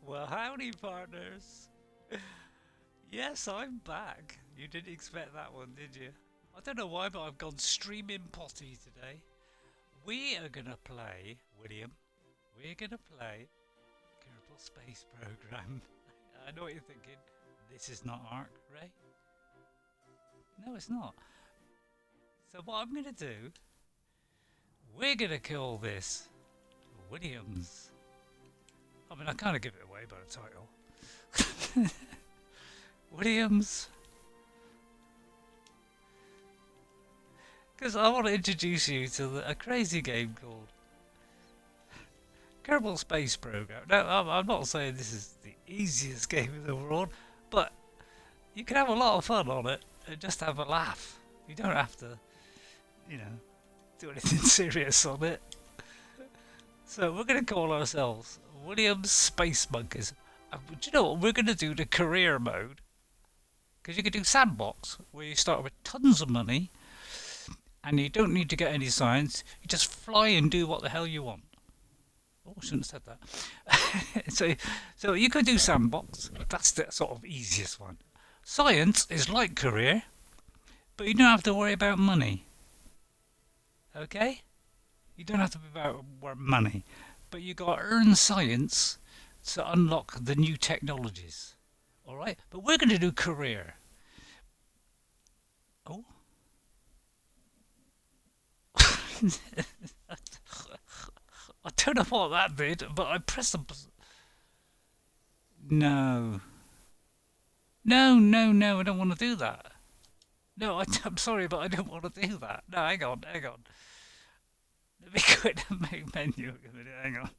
Well, howdy, partners. Yes, I'm back. You didn't expect that one, did you? I don't know why, but I've gone streaming potty today. We are gonna play, William. We're gonna play Kerbal Space Program. I know what you're thinking. This is not Ark, Ray. No, it's not. So what I'm gonna do, we're gonna call this Williams. I mean, I kind of give it away by the title. Williams. Because I want to introduce you to a crazy game called Kerbal Space Program. Now, I'm not saying this is the easiest game in the world, but you can have a lot of fun on it and just have a laugh. You don't have to, you know, do anything serious on it. So we're going to call ourselves Williams Space Monkeys. And do you know what? We're going to do the career mode. Because you can do sandbox, where you start with tons of money and you don't need to get any science. You just fly and do what the hell you want. Oh, I shouldn't have said that. so you could do sandbox. That's the sort of easiest one. Science is like career, but you don't have to worry about money. Okay? You don't have to be about money, but you got to earn science to unlock the new technologies. All right? But we're going to do career. Oh. I don't know what that did, but I pressed the. No. No, no, no, I don't want to do that. No, I'm sorry, but I don't want to do that. No, hang on, hang on. Let me go to the main menu a minute, hang on.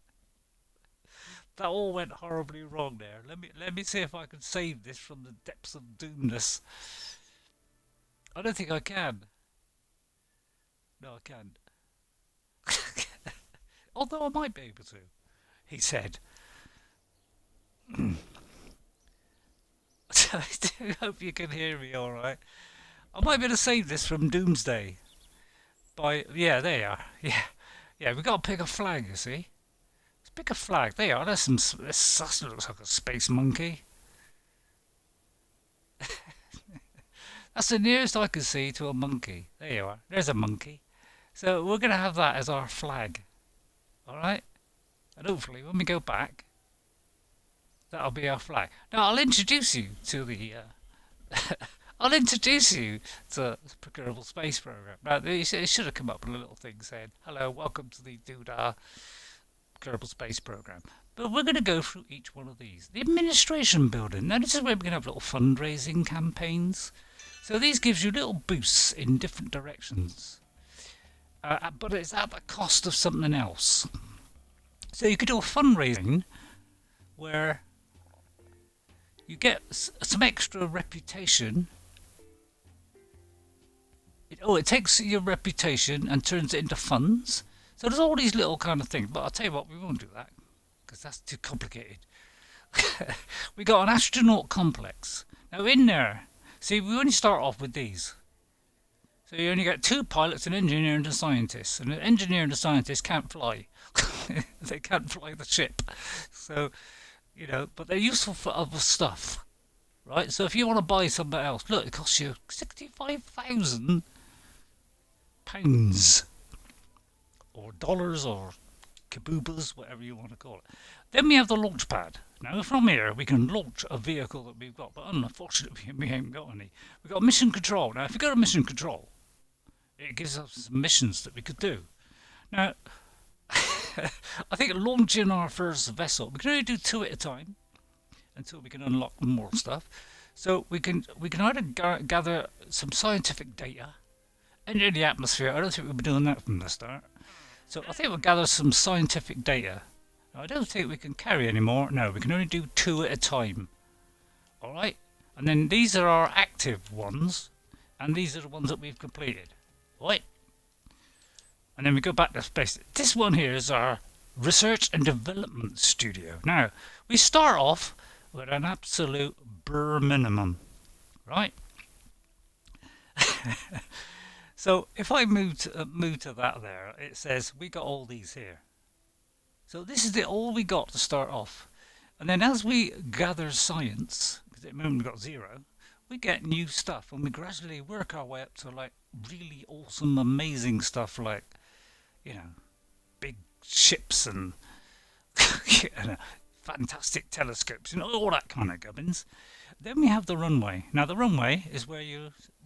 That all went horribly wrong there. Let me see if I can save this from the depths of doomness. I don't think I can. No, I can't. Although I might be able to, he said. So I do hope you can hear me all right. I might be able to save this from Doomsday. Yeah, there you are. Yeah, yeah. We got to pick a flag. You see, let's pick a flag. There you are. That looks like a space monkey. That's the nearest I can see to a monkey. There you are. There's a monkey. So we're gonna have that as our flag. All right. And hopefully, when we go back, that'll be our flag. Now I'll introduce you to the. I'll introduce you to the Kerbal Space Program. Now, it should have come up with a little thing saying, "Hello, welcome to the Doodah Kerbal Space Program." But we're going to go through each one of these. The administration building. Now, this is where we're going to have little fundraising campaigns. So these gives you little boosts in different directions. But it's at the cost of something else. So you could do a fundraising where you get some extra reputation. It takes your reputation and turns it into funds. So there's all these little kind of things. But I'll tell you what, we won't do that because that's too complicated. We got an astronaut complex. Now in there, see, we only start off with these. So you only get two pilots, an engineer and a scientist. And the engineer and the scientist can't fly. They can't fly the ship. So, but they're useful for other stuff. Right? So if you want to buy something else, look, it costs you £65,000 or dollars or kaboobas, whatever you want to call it. Then we have the launch pad. Now from here we can launch a vehicle that we've got, but unfortunately we haven't got any. We've got mission control. Now if you go to mission control, it gives us some missions that we could do. Now I think launching our first vessel, we can only do two at a time until we can unlock more stuff. So we can either gather some scientific data enter the atmosphere. I don't think we'll be doing that from the start. So I think we'll gather some scientific data. Now, I don't think we can carry any more. No, we can only do two at a time. Alright? And then these are our active ones. And these are the ones that we've completed. Right? And then we go back to space. This one here is our research and development studio. Now, we start off with an absolute bare minimum. Right? So if I move to that there, it says we got all these here. So this is all we got to start off. And then as we gather science, because at the moment we've got 0, we get new stuff and we gradually work our way up to like really awesome, amazing stuff like, you know, big ships and, and fantastic telescopes, all that kind of gubbins. Then we have the runway. Now the runway is where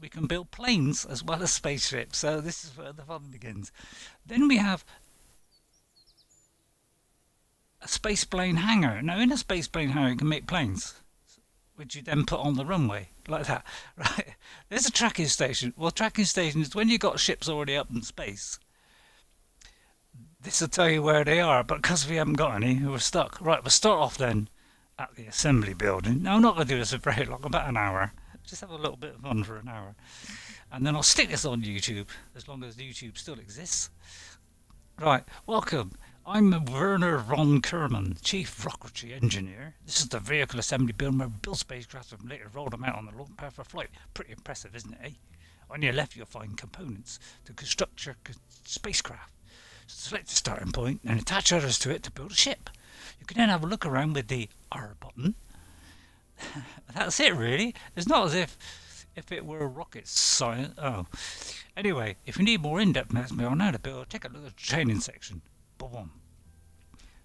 we can build planes as well as spaceships. So this is where the fun begins. Then we have a space plane hangar. Now in a space plane hangar you can make planes, which you then put on the runway like that, right? There's a tracking station. Well, tracking station is when you've got ships already up in space. This will tell you where they are, but because we haven't got any, we're stuck. Right, we'll start off then at the assembly building. Now I'm not going to do this for very long, about an hour. Just have a little bit of fun for an hour. And then I'll stick this on YouTube, as long as YouTube still exists. Right, welcome. I'm Werner von Kerman, Chief Rocketry Engineer. This is the vehicle assembly building where we build spacecraft and later roll them out on the launch pad for flight. Pretty impressive, isn't it, eh? On your left you'll find components to construct your spacecraft. Select a starting point and attach others to it to build a ship. You can then have a look around with the R button. That's it, really. It's not as if it were rocket science. Oh, anyway, if you need more in-depth information on how to build, take a look at the training section. Boom.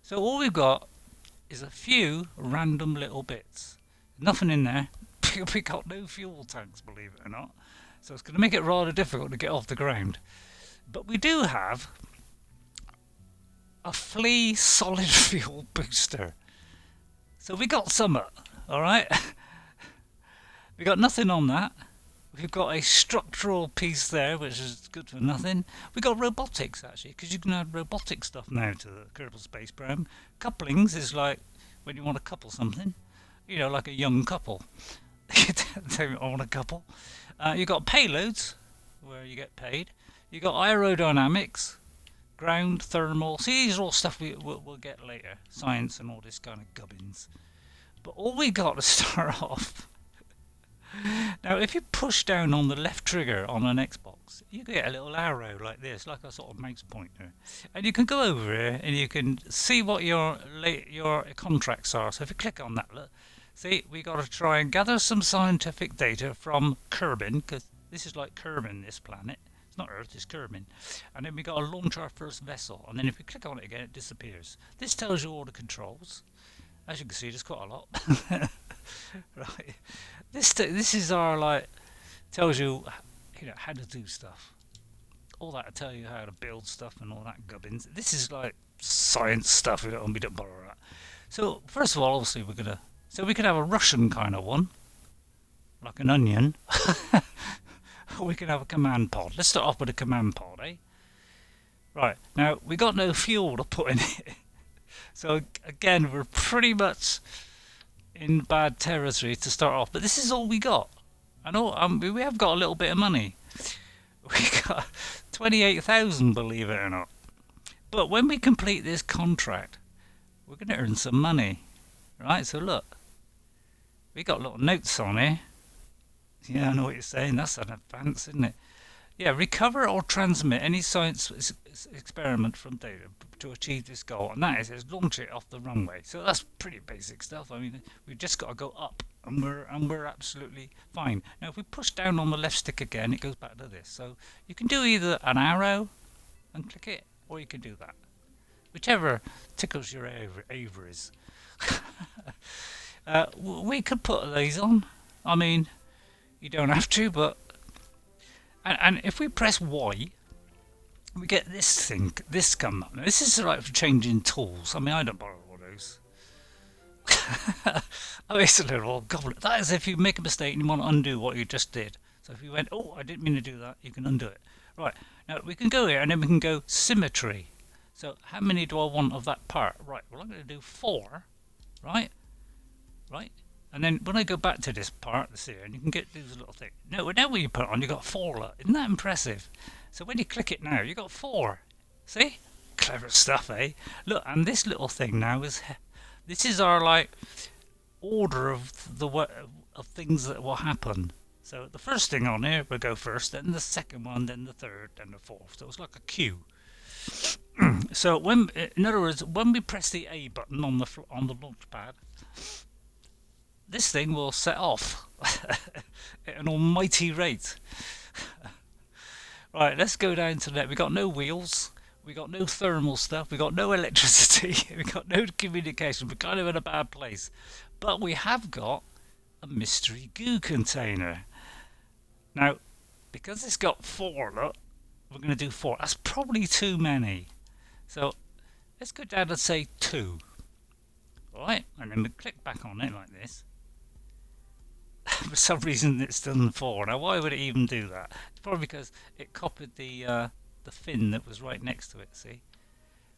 So all we've got is a few random little bits. Nothing in there. We got no fuel tanks, believe it or not. So it's going to make it rather difficult to get off the ground. But we do have a flea solid fuel booster. So we got some, alright? We got nothing on that. We've got a structural piece there, which is good for nothing. We got robotics, actually, because you can add robotic stuff now to the Kerbal space program. Couplings is like when you want to couple something, like a young couple. I want a couple. You got payloads, where you get paid. You got aerodynamics, ground, thermal. See, these are all stuff we'll get later. Science and all this kind of gubbins. But all we got to start off. Now, if you push down on the left trigger on an Xbox, you get a little arrow like this, like a sort of mouse pointer. And you can go over here and you can see what your contracts are. So if you click on that, look, see, we got to try and gather some scientific data from Kerbin, because this is like Kerbin, this planet. It's not Earth, it's Kerbin. And then we got to launch our first vessel. And then if we click on it again, it disappears. This tells you all the controls. As you can see, there's quite a lot. Right. This is our tells you how to do stuff. All that to tell you how to build stuff and all that gubbins. This is like science stuff. We don't bother with that. So first of all, obviously we could have a Russian kind of one, like an onion. Or we can have a command pod. Let's start off with a command pod, eh? Right. Now we got no fuel to put in it. So again, we're pretty much in bad territory to start off. But this is all we got. I know we have got a little bit of money. We got 28,000, believe it or not. But when we complete this contract, we're going to earn some money, right? So look, we got little notes on here. Yeah, I know what you're saying. That's an advance, isn't it? Yeah, recover or transmit any science experiment from data to achieve this goal, and that is launch it off the runway. So that's pretty basic stuff. I mean, we've just got to go up, and we're absolutely fine. Now, if we push down on the left stick again, it goes back to this. So you can do either an arrow and click it, or you can do that, whichever tickles your ovaries. We could put these on. I mean, you don't have to, but. And if we press Y, we get this thing, this come up. Now, this is like for changing tools. I mean, I don't borrow all those. Oh, it's a little goblet. That is if you make a mistake and you want to undo what you just did. So if you went, oh, I didn't mean to do that, you can undo it. Right, now we can go here and then we can go symmetry. So how many do I want of that part? Right, well I'm going to do 4, right? And then when I go back to this part, this here, and you can get these little things. No, now when you put it on, you got 4. Look. Isn't that impressive? So when you click it now, you got 4. See? Clever stuff, eh? Look, and this little thing now this is our order of of things that will happen. So the first thing on here will go first, then the second one, then the third, then the fourth. So it's like a queue. So when, in other words, when we press the A button on the launch pad, this thing will set off at an almighty rate. Right, let's go down to that. We got no wheels, we got no thermal stuff, we got no electricity, we got no communication. We're kind of in a bad place, but we have got a mystery goo container. Now, because it's got four, look, we're going to do four. That's probably too many. So let's go down and say two. Alright, and then we click back on it like this. For some reason it's done four. Now why would it even do that? It's probably because it copied the fin that was right next to it, see?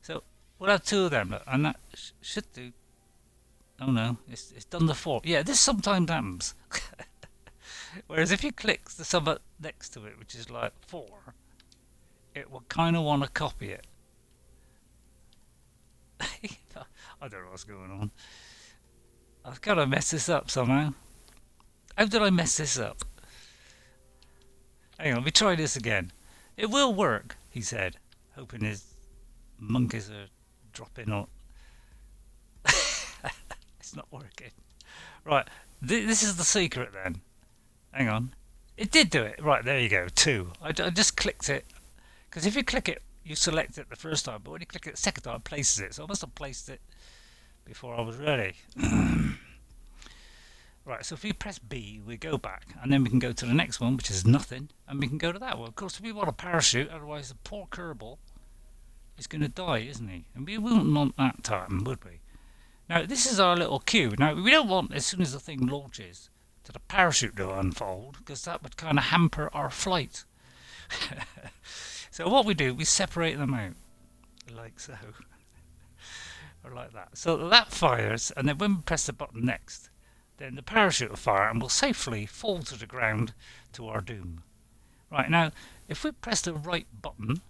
So we'll have two of them, look, and that should do. Oh no, it's done the four. Yeah, this sometimes happens. Whereas if you click the sub next to it, which is like four, it will kind of want to copy it. I don't know what's going on. I've got to mess this up somehow. How did I mess this up? Hang on, let me try this again. It will work, he said, hoping his monkeys are dropping on. It's not working. Right, this is the secret then. Hang on. It did do it. Right, there you go, two. I just clicked it. Because if you click it, you select it the first time, but when you click it the second time, it places it. So I must have placed it before I was ready. Right, so if we press B, we go back, and then we can go to the next one, which is nothing, and we can go to that one. Of course, we want a parachute, otherwise the poor Kerbal is going to die, isn't he? And we wouldn't want that time, would we? Now, this is our little queue. Now, we don't want, as soon as the thing launches, to the parachute to unfold, because that would kind of hamper our flight. So what we do, we separate them out, like so, or like that. So that fires, and then when we press the button next, then the parachute will fire and will safely fall to the ground to our doom. Right, now, if we press the right button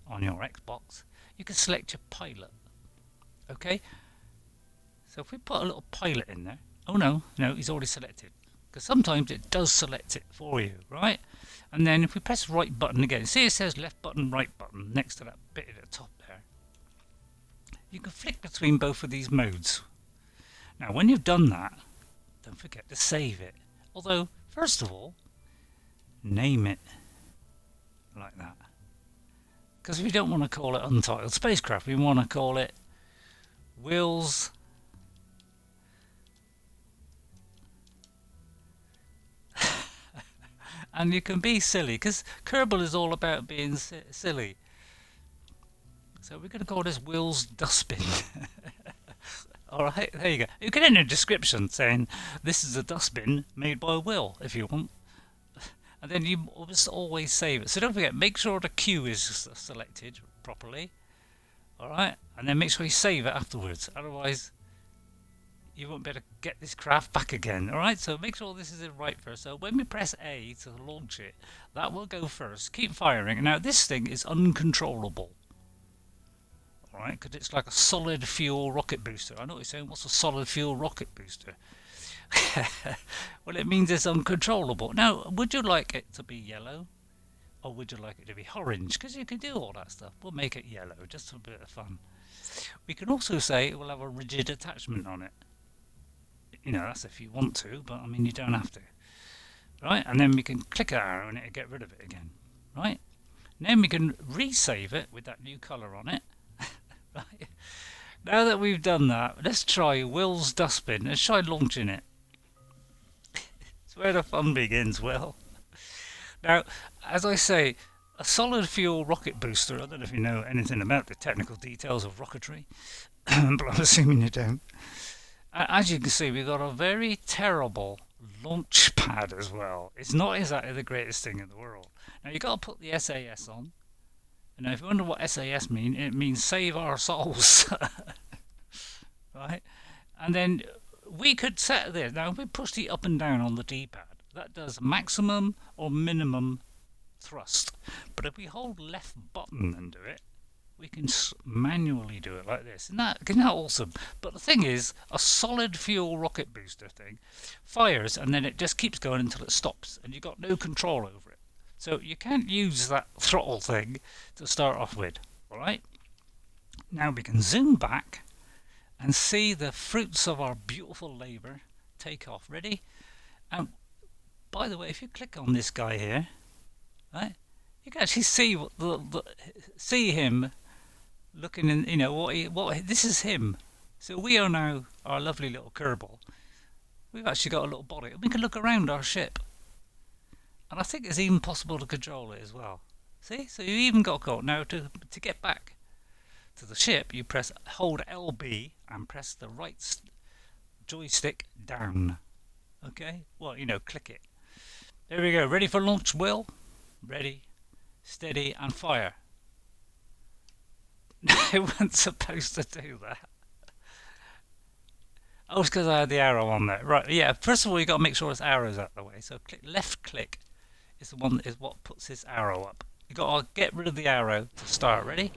on your Xbox, you can select your pilot. Okay? So if we put a little pilot in there, oh no, he's already selected. Because sometimes it does select it for you, right? And then if we press right button again, see it says left button, right button next to that bit at the top there. You can flick between both of these modes. Now when you've done that, don't forget to save it. Although, first of all, name it like that. Because we don't want to call it Untitled Spacecraft, we want to call it Will's and you can be silly, because Kerbal is all about being silly. So we're going to call this Will's Dustbin. Alright, there you go. You can enter a description saying this is a dustbin made by Will, if you want. And then you must always save it. So don't forget, make sure the queue is selected properly. Alright, and then make sure you save it afterwards. Otherwise, you won't be able to get this craft back again. Alright, so make sure this is in right first. So when we press A to launch it, that will go first. Keep firing. Now this thing is uncontrollable. Alright, because it's like a solid fuel rocket booster. I know what you're saying, what's a solid fuel rocket booster? Well, it means it's uncontrollable. Now, would you like it to be yellow? Or would you like it to be orange? Because you can do all that stuff. We'll make it yellow, just for a bit of fun. We can also say it will have a rigid attachment on it. You know, that's if you want to, but I mean, you don't have to. Right, and then we can click an arrow and it'll get rid of it again. Right? And then we can resave it with that new colour on it. Right. Now that we've done that, let's try Will's Dustbin. Let's try launching it. It's where the fun begins, Will. Now, as I say, a solid fuel rocket booster, I don't know if you know anything about the technical details of rocketry, but I'm assuming you don't. As you can see, we've got a very terrible launch pad as well. It's not exactly the greatest thing in the world. Now, you've got to put the SAS on. Now, if you wonder what SAS means, it means save our souls. Right? And then we could set this. Now, if we push the up and down on the D-pad, that does maximum or minimum thrust. But if we hold left button and do it, we can manually do it like this. Isn't that awesome? But the thing is, a solid fuel rocket booster thing fires and then it just keeps going until it stops, and you've got no control over it. So you can't use that throttle thing to start off with, alright? Now we can zoom back and see the fruits of our beautiful labour take off. Ready? And by the way, if you click on this guy here, right, you can actually see see him looking in. You know what this is him. So we are now our lovely little Kerbal. We've actually got a little body. We can look around our ship, and I think it's even possible to control it as well. See, so you even got now to get back to the ship. You hold LB and press the right joystick down. Okay, well, click it. There we go. Ready for launch, Will? Ready, steady, and fire. It wasn't supposed to do that. Oh, it's because I had the arrow on there. Right, yeah, first of all, you got to make sure this arrow's out of the way. So left click is what puts this arrow up. You got to get rid of the arrow to start. Ready?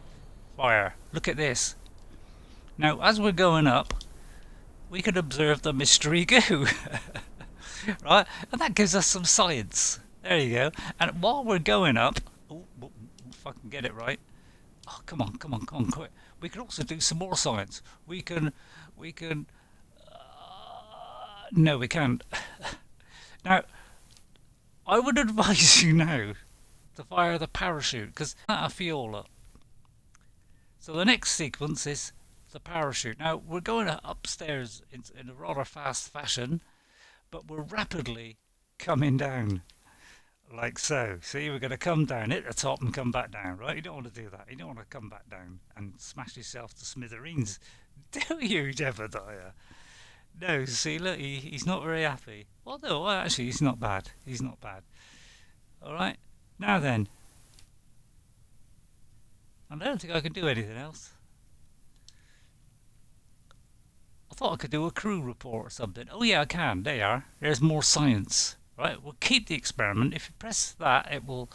Fire. Look at this. Now, as we're going up, we can observe the mystery goo. Right? And that gives us some science. There you go. And while we're going up, if I can get it right. Oh, come on, quick. We can also do some more science. We can, no, we can't. Now, I would advise you now to fire the parachute, because that's a fuel up. So the next sequence is the parachute. Now, we're going upstairs in a rather fast fashion, but we're rapidly coming down, like so. See, we're going to come down, hit the top and come back down, right? You don't want to do that. You don't want to come back down and smash yourself to smithereens, do you, Jebediah? No, see, look, he's not very happy. Well, no, actually, he's not bad. He's not bad. All right, now then. I don't think I can do anything else. I thought I could do a crew report or something. Oh yeah, I can. There you are. There's more science. Right, we'll keep the experiment. If you press that, it will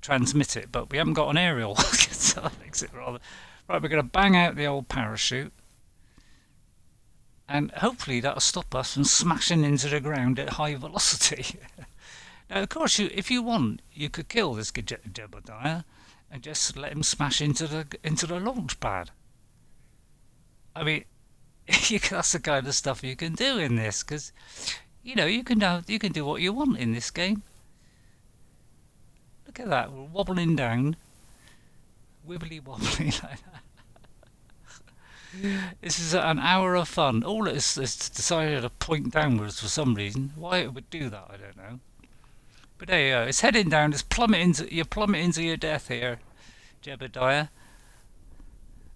transmit it. But we haven't got an aerial, so that makes it rather... Right, we're going to bang out the old parachute. And hopefully that'll stop us from smashing into the ground at high velocity. Now, of course, if you want, you could kill this Jebediah and just let him smash into the launch pad. I mean, that's the kind of stuff you can do in this, because you can do what you want in this game. Look at that, we're wobbling down, wibbly wobbly like that. This is an hour of fun. All it's decided to point downwards for some reason. Why it would do that, I don't know. But there you go. It's heading down. It's you're plummeting into your death here, Jebediah.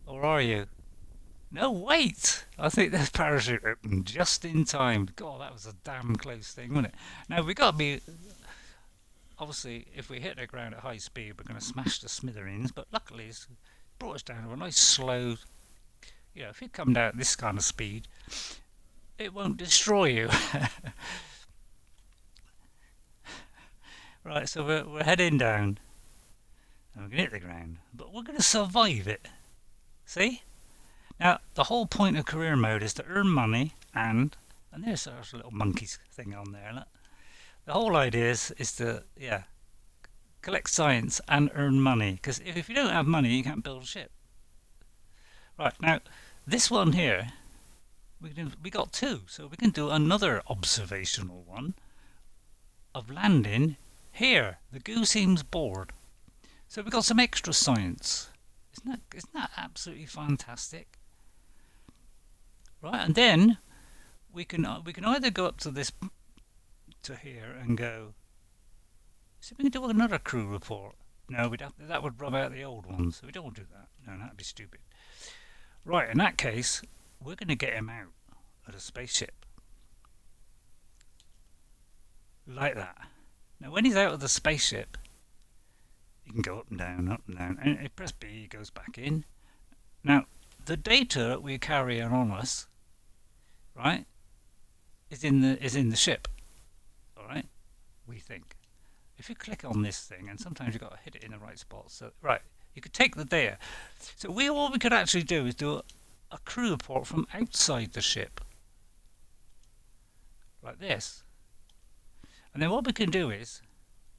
Or are you? No, wait! I think the parachute opened just in time. God, that was a damn close thing, wasn't it? Now, we got to be... Obviously, if we hit the ground at high speed, we're going to smash the smithereens. But luckily, it's brought us down to a nice slow... if you come down at this kind of speed, it won't destroy you. Right, so we're heading down. And we're going to hit the ground. But we're going to survive it. See? Now, the whole point of career mode is to earn money and there's a little monkey thing on there. Look. The whole idea is to, collect science and earn money. Because if you don't have money, you can't build a ship. Right, now, this one here, we got two. So we can do another observational one of landing here. The goo seems bored. So we got some extra science. Isn't that absolutely fantastic? Right, and then we can either go up to here and go. So we can do another crew report. No, that would rub out the old ones. So we don't want to do that. No, that'd be stupid. Right, in that case, we're going to get him out of the spaceship like that. Now, when he's out of the spaceship, you can go up and down, and if you press B, he goes back in. Now, the data that we carry on us, right, is in the ship. All right, we think. If you click on this thing, and sometimes you've got to hit it in the right spot. So, right, you could take the data. So all we could actually do is do a crew report from outside the ship, like this. And then what we can do is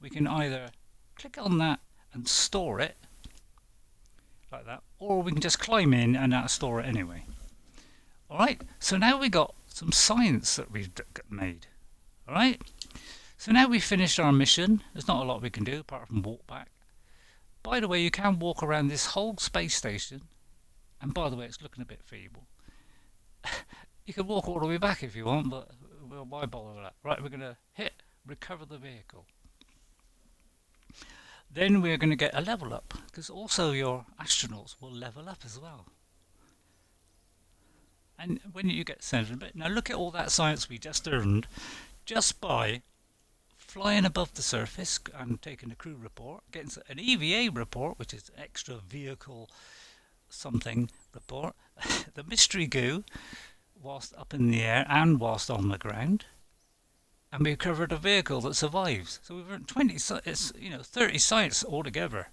we can either click on that and store it like that, or we can just climb in and store it anyway. Alright, so now we got some science that we've made. Alright, so now we've finished our mission. There's not a lot we can do apart from walk back. By the way, you can walk around this whole space station, and by the way, it's looking a bit feeble. You can walk all the way back if you want, but well, why bother with that? Right, we're going to hit recover the vehicle. Then we're going to get a level up, because also your astronauts will level up as well. And when you get sent a bit, now look at all that science we just earned just by flying above the surface and taking a crew report, getting an EVA report, which is extra vehicle something report, the mystery goo whilst up in the air and whilst on the ground, and we recovered a vehicle that survives. So we've earned 30 science altogether,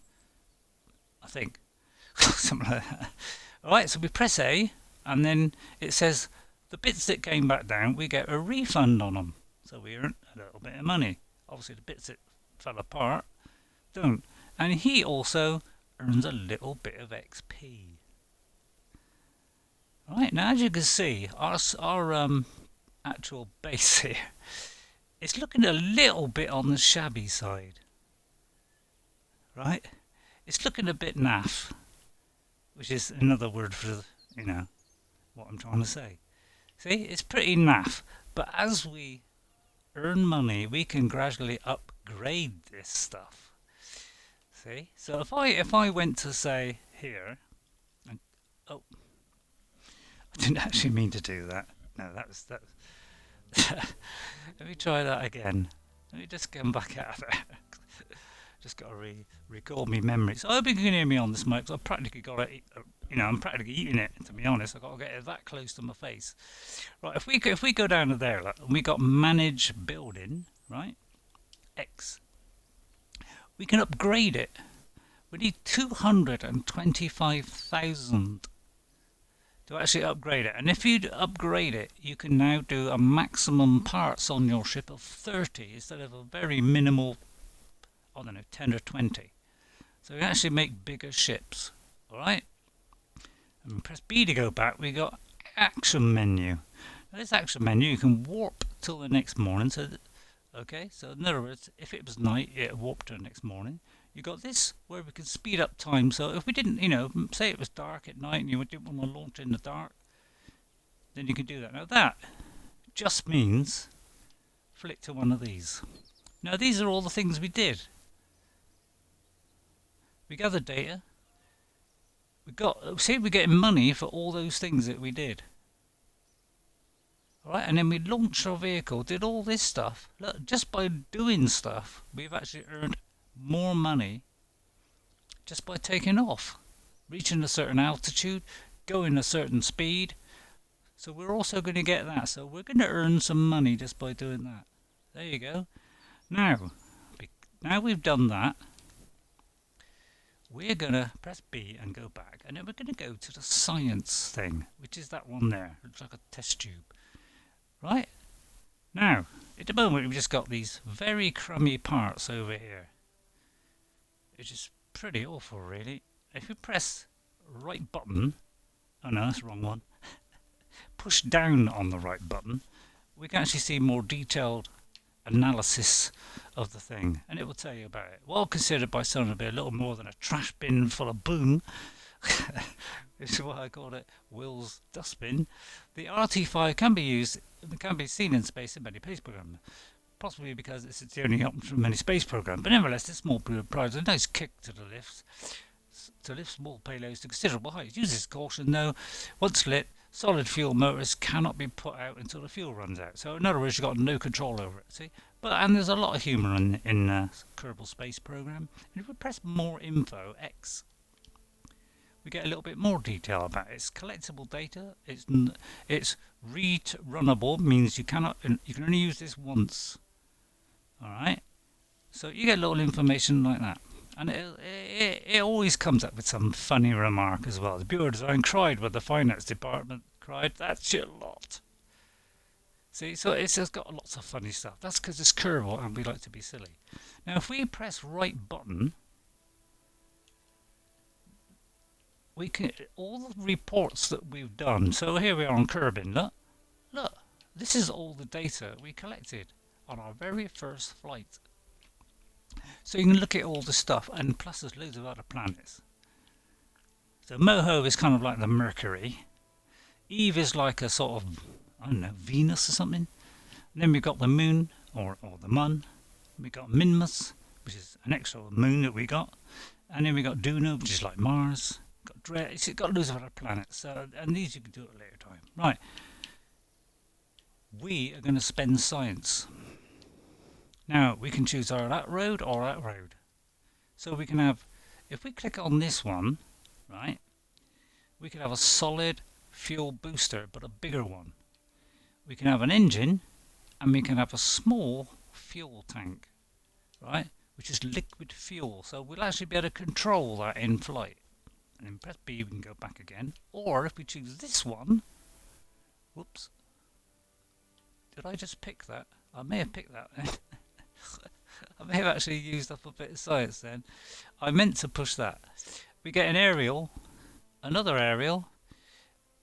I think. Something like that. Alright, so we press A, and then it says the bits that came back down, we get a refund on them. So we earn a little bit of money. Obviously the bits that fell apart don't. And he also earns a little bit of XP. Right, now as you can see, our actual base here, it's looking a little bit on the shabby side. Right? It's looking a bit naff, which is another word for, what I'm trying to say. See, it's pretty naff, but as we earn money, we can gradually upgrade this stuff. See, so if I went to say here, and, oh, I didn't actually mean to do that. No, that was. Let me try that again. Let me just come back out of there. Just got to recall me memories. So I hope you can hear me on this mic, because I've practically got to, I'm practically eating it. To be honest, I've got to get it that close to my face. Right, if we go down to there, look, and we got manage building, right? X. We can upgrade it. We need 225,000 to actually upgrade it. And if you upgrade it, you can now do a maximum parts on your ship of 30 instead of a very minimal, I don't know, 10 or 20. So we can actually make bigger ships. Alright? And we press B to go back, we got action menu. Now this action menu, you can warp till the next morning. So, okay, so in other words, if it was night, it warped to the next morning. You got this where we can speed up time. So if we didn't, say it was dark at night and you didn't want to launch in the dark, then you can do that. Now that just means flick to one of these. Now these are all the things we did. We gathered data. We're getting money for all those things that we did. Alright, and then we launched our vehicle, did all this stuff. Look, just by doing stuff, we've actually earned more money just by taking off, reaching a certain altitude, going a certain speed. So we're also going to get that. So we're going to earn some money just by doing that. There you go. Now we've done that, we're going to press B and go back, and then we're going to go to the science thing, which is that one there. It looks like a test tube. Right? Now, at the moment we've just got these very crummy parts over here. It's just pretty awful, really. If you press right button, oh no, that's the wrong one. Push down on the right button, we can actually see more detailed analysis of the thing, and it will tell you about it. Well considered by some to be a little more than a trash bin full of boom. This is why I called it Will's dustbin. The RT5 can be seen in space in many space programs. Possibly because it's the only option from many space programs, but nevertheless, this small provides a nice kick to the lifts to lift small payloads to considerable heights. Use this caution though. Once lit, solid fuel motors cannot be put out until the fuel runs out. So in other words, you've got no control over it. See, and there's a lot of humour in Kerbal Space Program. And if we press more info X, we get a little bit more detail about it. It's collectible data. It's read runnable, means you can only use this once. Alright, so you get little information like that, and it always comes up with some funny remark as well. The Bureau of Design cried when the finance department cried, that's your lot. See, so it's just got lots of funny stuff. That's because it's Kerbal and we like to be silly. Now if we press right button, we can, all the reports that we've done. So here we are on Kerbin. Look, this is all the data we collected on our very first flight. So you can look at all the stuff, and plus there's loads of other planets. So Moho is kind of like the Mercury. Eve is like a sort of, I don't know, Venus or something. And then we've got the Moon, or the Mun. We've got Minmus, which is an extra moon that we got. And then we've got Juno, which is like Mars. It's got loads of other planets. So, and these you can do at a later time. Right. We are going to spend science. Now, we can choose either that road or that road. So we can have, if we click on this one, right, we can have a solid fuel booster, but a bigger one. We can have an engine, and we can have a small fuel tank, right, which is liquid fuel. So we'll actually be able to control that in flight. And then press B, we can go back again. Or if we choose this one, whoops, did I just pick that? I may have picked that then. I may have actually used up a bit of science then. I meant to push that. We get an aerial, another aerial,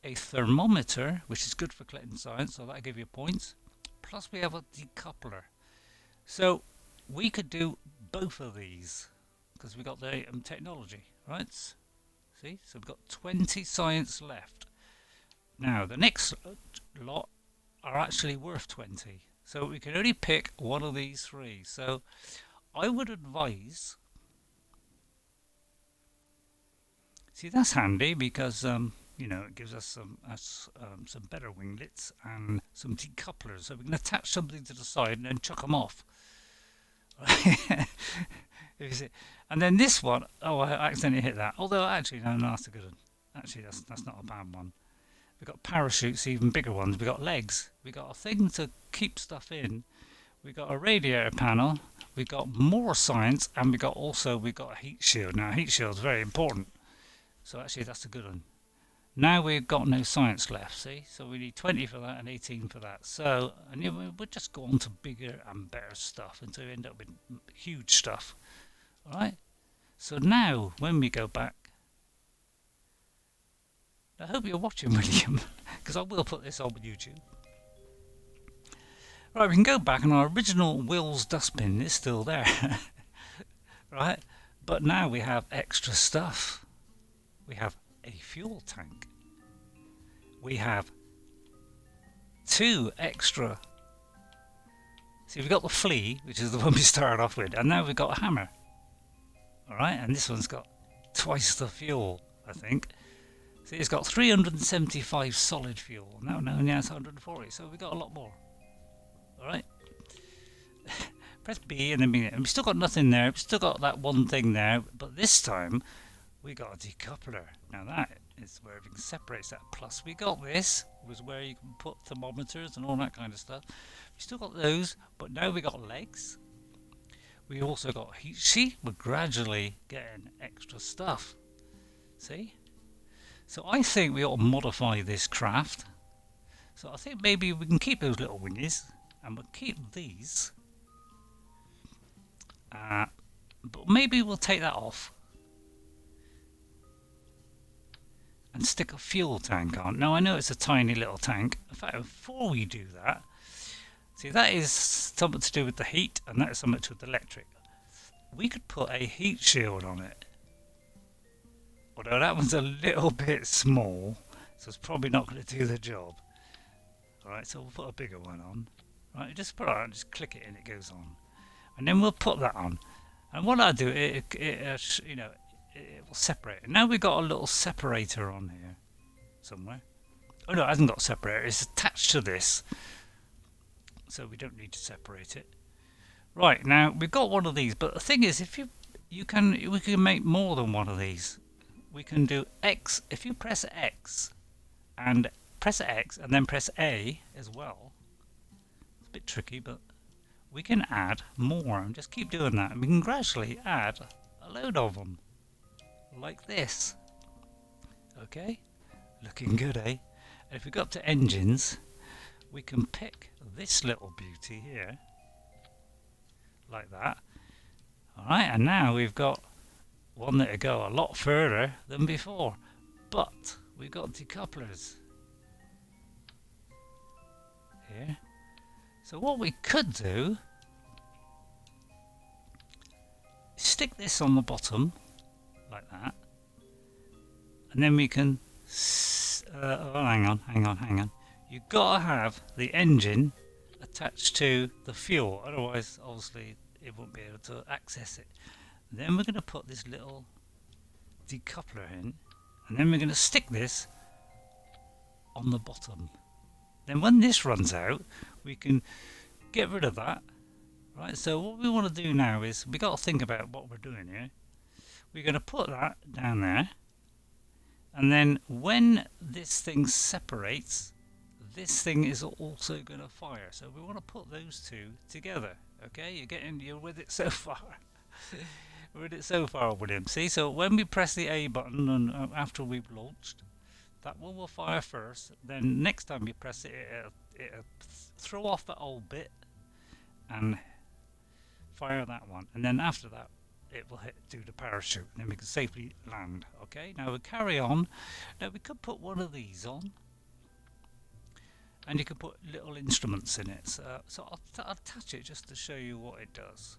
a thermometer, which is good for collecting science, so that'll give you points. Plus we have a decoupler. So we could do both of these because we got the technology, right? See, so we've got 20 science left. Now the next lot are actually worth 20. So we can only pick one of these three. So I would advise, see, that's handy because you know, it gives us some better winglets and some decouplers, so we can attach something to the side and then chuck them off. And then this one, oh, I accidentally hit that. Although actually, no, that's a good one. Actually, that's not a bad one. We've got parachutes, even bigger ones. We've got legs. We've got a thing to keep stuff in. We've got a radiator panel. We've got more science, and we've got a heat shield. Now, a heat shield is very important. So actually, that's a good one. Now we've got no science left, see? So we need 20 for that and 18 for that. So, and we'll just go on to bigger and better stuff until we end up with huge stuff. Alright? So now, when we go back, I hope you're watching, William, because I will put this on YouTube. Right, we can go back and our original Will's dustbin is still there. Right? But now we have extra stuff. We have a fuel tank. We have 2 extra. See, we've got the flea, which is the one we started off with, and now we've got a hammer. Alright, and this one's got twice the fuel, I think. See, it's got 375 solid fuel. Now it's 140, so we've got a lot more. Alright. Press B and then we've still got nothing there. We've still got that one thing there, but this time we got a decoupler. Now that is where everything separates that. Plus we got this, was where you can put thermometers and all that kind of stuff. We still got those, but now we got legs. We also got heat. See, we're gradually getting extra stuff. See? So I think we ought to modify this craft. So I think maybe we can keep those little wingies, and we'll keep these. But maybe we'll take that off and stick a fuel tank on. Now I know it's a tiny little tank. In fact, before we do that, see, that is something to do with the heat, and that is something to do with the electric. We could put a heat shield on it. Although that one's a little bit small, so it's probably not going to do the job. Alright, so we'll put a bigger one on. Right, just put it on, just click it and it goes on. And then we'll put that on. And what I do, it will separate. And now we've got a little separator on here somewhere. Oh no, it hasn't got a separator. It's attached to this, so we don't need to separate it. Right, now we've got one of these, but the thing is, if we can make more than one of these. We can do X. If you press X and then press A as well. It's a bit tricky, but we can add more and just keep doing that, and we can gradually add a load of them like this. Okay, looking good, eh? And if we go up to engines, we can pick this little beauty here like that. Alright, and now we've got one that'll go a lot further than before. but we've got decouplers here. So what we could do is stick this on the bottom like that, and then we can oh, hang on, you've got to have the engine attached to the fuel, otherwise obviously it won't be able to access it. Then we're going to put this little decoupler in, and then we're going to stick this on the bottom. Then when this runs out, we can get rid of that. Right, so what we want to do now is we got to think about what we're doing here. We're going to put that down there, and then when this thing separates, this thing is also going to fire. So we want to put those two together. Okay, you're with it so far. We're with it so far, William. See, so when we press the A button and after we've launched, that one will fire first. Then next time you press it, it'll throw off that old bit and fire that one. And then after that, it will do the parachute. And then we can safely land. Okay. Now we'll carry on. Now we could put one of these on, and you can put little instruments in it. So I'll attach it just to show you what it does.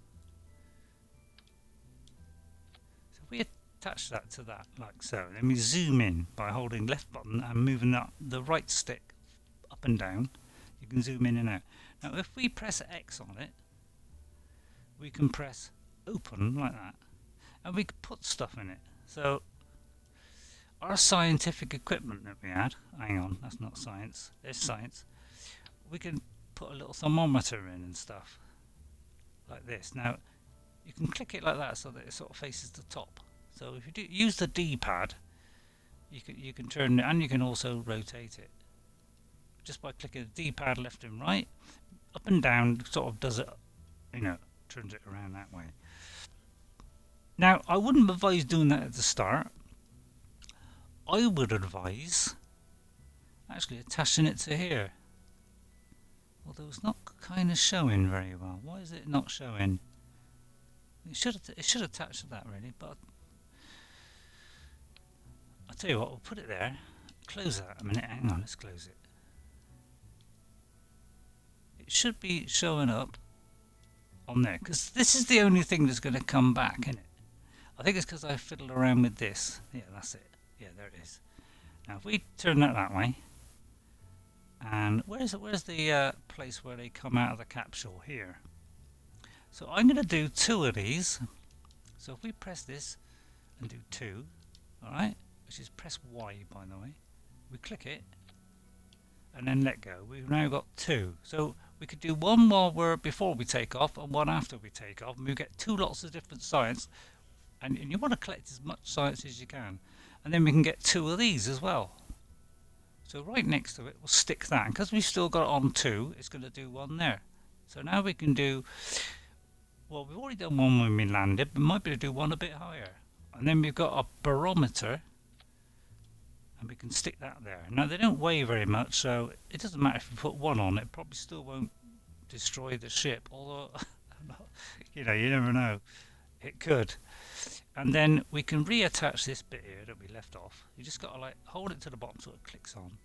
So if we attach that to that like so, then we zoom in by holding left button and moving the right stick up and down. You can zoom in and out. Now if we press X on it, we can press open like that, and we can put stuff in it. So our scientific equipment that we had, hang on, that's not science, there's science. We can put a little thermometer in and stuff like this. Now you can click it like that so that it sort of faces the top. So if you do use the D-pad, you can turn it, and you can also rotate it just by clicking the D-pad left and right, up and down. Sort of does it, turns it around that way. Now I wouldn't advise doing that at the start. I would advise actually attaching it to here, although it's not kind of showing very well. Why is it not showing? It should attach to that really, but I'll tell you what, we'll put it there, close that a minute, hang on, let's close it. It should be showing up on there, because this is the only thing that's going to come back, isn't it? I think it's because I fiddled around with this. Yeah, that's it. Yeah, there it is. Now if we turn that way, and where's the place where they come out of the capsule? Here. So I'm going to do 2 of these. So if we press this and do 2, alright, which is press Y by the way, we click it and then let go. We've now got 2. So we could do one before we take off and one after we take off, and we get 2 lots of different science, and you want to collect as much science as you can. And then we can get 2 of these as well. So right next to it, we'll stick that. And because we've still got it on 2, it's going to do 1 there. So now we can do, well, we've already done 1 when we landed, but we might be able to do 1 a bit higher. And then we've got a barometer, and we can stick that there. Now they don't weigh very much, so it doesn't matter if we put 1 on, it probably still won't destroy the ship. Although, you never know. It could. And then we can reattach this bit here that we left off. You just got to hold it to the bottom so it clicks on,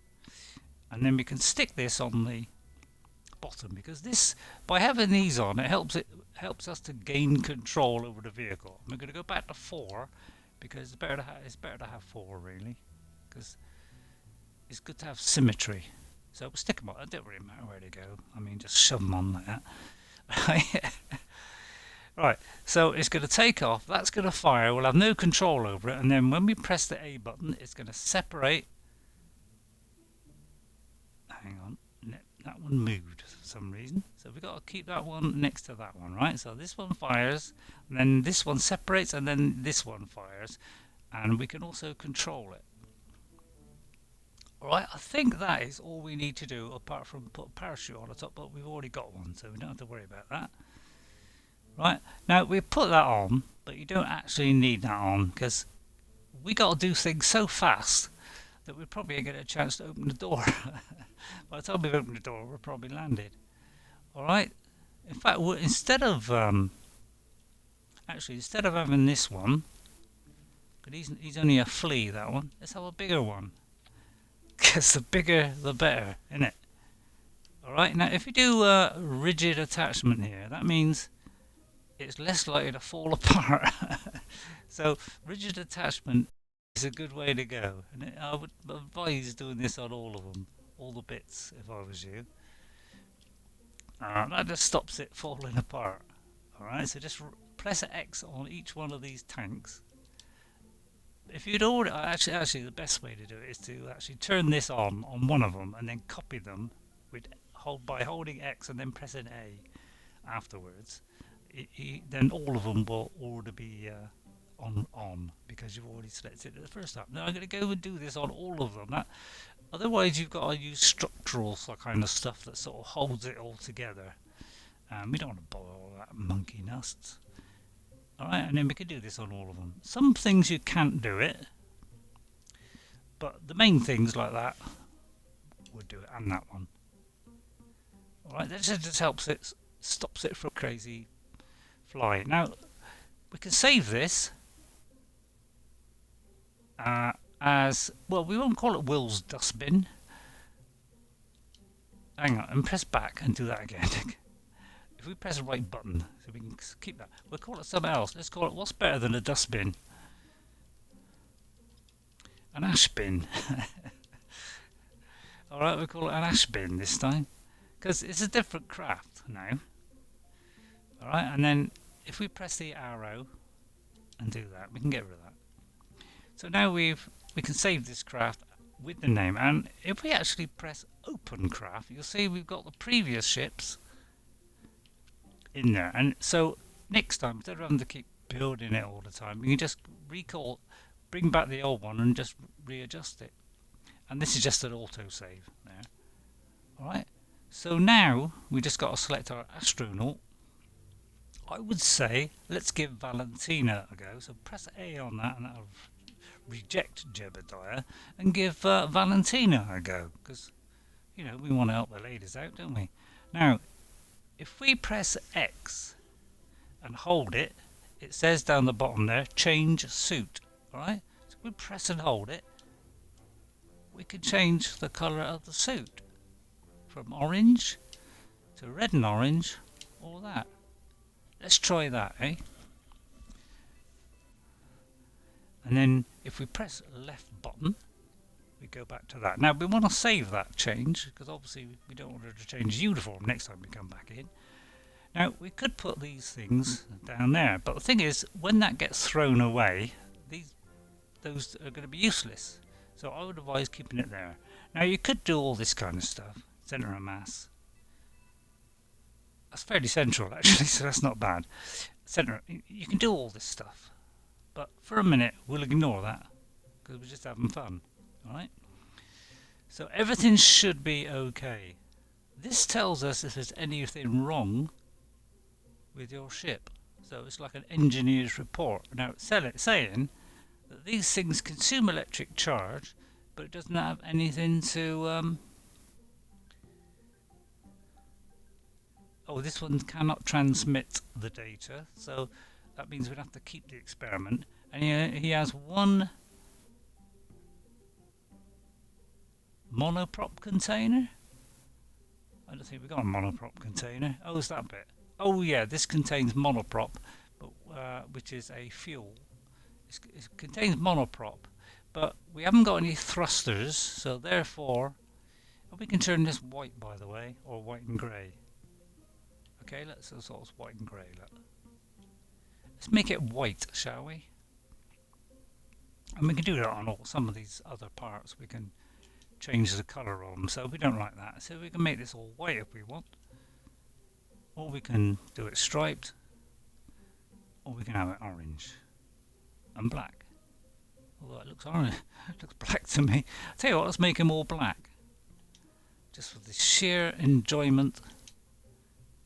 and then we can stick this on the bottom, because this, by having these on, it helps us to gain control over the vehicle. We're going to go back to 4 because it's better to have 4 really, because it's good to have symmetry. So we'll stick them on. It don't really matter where they go. I mean, just shove them on like that. Right, so it's going to take off, that's going to fire, we'll have no control over it, and then when we press the A button, it's going to separate. Hang on, that one moved for some reason, so we've got to keep that one next to that one, right? So this one fires, and then this one separates, and then this one fires, and we can also control it. Alright, I think that is all we need to do, apart from put a parachute on the top, but we've already got one, so we don't have to worry about that. Right, now we put that on, but you don't actually need that on, because we got to do things so fast that we probably ain't get a chance to open the door. By the time we've opened the door, we're probably landed. Alright, in fact, instead of having this one, but he's only a flea, that one. Let's have a bigger one. Because the bigger the better, innit? Alright, now if you do a rigid attachment here, that means it's less likely to fall apart. So rigid attachment is a good way to go, and I would advise doing this on all of them, all the bits, if I was you. That just stops it falling apart. Alright, so just press X on each one of these tanks. If you'd already, actually the best way to do it is to actually turn this on one of them and then copy them by holding X and then pressing A afterwards. Then all of them will already be on because you've already selected it the first time. Now I'm going to go and do this on all of them. Otherwise you've got to use structural kind of stuff that sort of holds it all together. We don't want to boil all that monkey nuts. Alright, and then we can do this on all of them. Some things you can't do it, but the main things like that would do it, and that one. Alright, that just helps it, stops it from crazy flying. Now, we can save this as, well, we won't call it Will's dustbin. Hang on, and press back and do that again. If we press the right button, so we can keep that, we'll call it something else. Let's call it, what's better than a dustbin? An ash bin. Alright, we'll call it an ash bin this time, because it's a different craft now. Alright, and then if we press the arrow and do that, we can get rid of that. So now we can save this craft with the name, and if we actually press open craft, you'll see we've got the previous ships in there. And so next time, instead of having to keep building it all the time, we can just bring back the old one and just readjust it. And this is just an autosave there. Alright, so now we just got to select our astronaut. I would say let's give Valentina a go. So press A on that and that'll reject Jebediah and give Valentina a go, because you know we want to help the ladies out, don't we? Now if we press X and hold it, it says down the bottom there, change suit. Alright, so we press and hold it, we can change the colour of the suit from orange to red and orange, or that. Let's try that, eh? And then if we press left button, we go back to that. Now we want to save that change, because obviously we don't want her to change uniform next time we come back in. Now we could put these things down there, but the thing is, when that gets thrown away, those are going to be useless. So I would advise keeping it there. Now you could do all this kind of stuff, centre of mass. That's fairly central actually, so that's not bad. Centre, you can do all this stuff, but for a minute we'll ignore that because we're just having fun. Alright, so everything should be okay. This tells us if there's anything wrong with your ship. So it's like an engineer's report. Now it's saying that these things consume electric charge, but it doesn't have anything to oh, this one cannot transmit the data, so that means we'd have to keep the experiment. And he has one monoprop container. I don't think we've got a monoprop container. Oh, is that bit? Oh yeah, this contains monoprop, but which is a fuel. It contains monoprop, but we haven't got any thrusters, so therefore we can turn this white, by the way, or white and grey. Okay, let's sort of white and grey. Let's make it white, shall we? And we can do that on some of these other parts. We can change the colour on them, so we don't like that. So we can make this all white if we want, or we can do it striped, or we can have it orange and black. Although it looks orange, it looks black to me. I'll tell you what, let's make them all black, just for the sheer enjoyment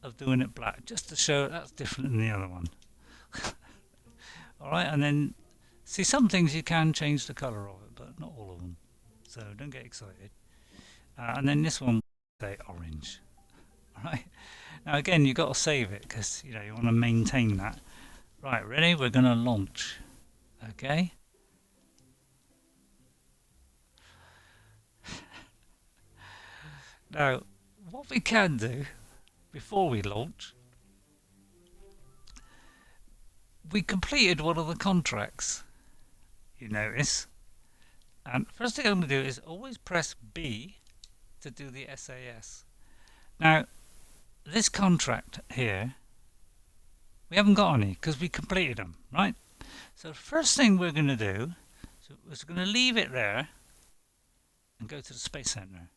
of doing it black, just to show that's different than the other one. Alright, and then see, some things you can change the colour of it, but not all of them, so don't get excited. And then this one, say orange. Alright, now again you've got to save it, because you know you want to maintain that. Right, ready? We're going to launch. Okay, Now, what we can do before we launch, we completed one of the contracts, you notice. And first thing I'm going to do is always press B to do the SAS. Now, this contract here, we haven't got any because we completed them, right? So the first thing we're going to do is we're going to leave it there and go to the Space Center.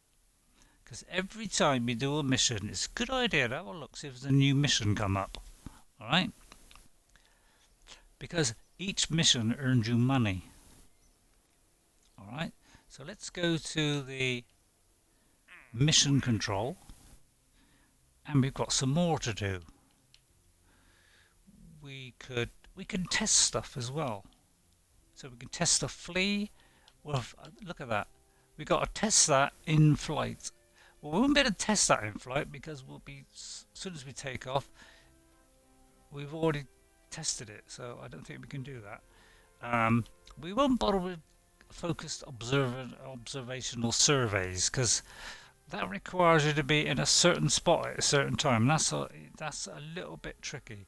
Because every time you do a mission, it's a good idea to have a look, see if there's a new mission come up. Alright? Because each mission earns you money. Alright? So let's go to the mission control. And we've got some more to do. We can test stuff as well. So we can test the flea. Well, look at that. We've got to test that in flight. Well, we won't be able to test that in flight because we'll be, as soon as we take off, we've already tested it. So I don't think we can do that. We won't bother with focused observational surveys because that requires you to be in a certain spot at a certain time. That's a little bit tricky.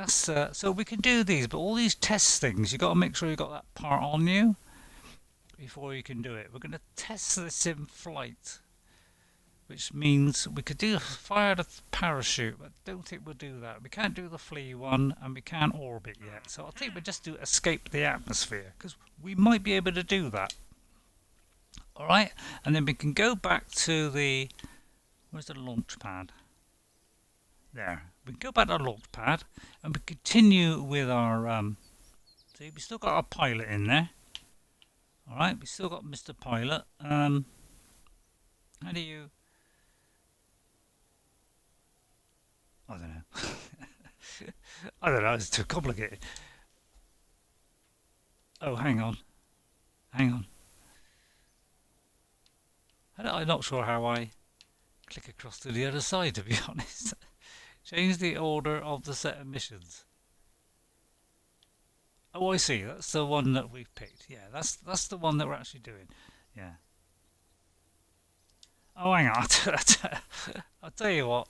So we can do these, but all these test things, you got to make sure you got that part on you before you can do it. We're going to test this in flight, which means we could fire the parachute, but I don't think we'll do that. We can't do the flea one, and we can't orbit yet. So I think we'll just do escape the atmosphere, because we might be able to do that. Alright, and then we can go back to the, where's the launch pad? There. We can go back to the launch pad, and we continue with our, see, we still got our pilot in there. Alright, we still got Mr. Pilot. How do you... I don't know. I don't know, it's too complicated. Oh, hang on. Hang on. I'm not sure how I click across to the other side, to be honest. Change the order of the set of missions. Oh, I see. That's the one that we've picked. Yeah, that's the one that we're actually doing. Yeah. Oh, hang on. I'll tell you what.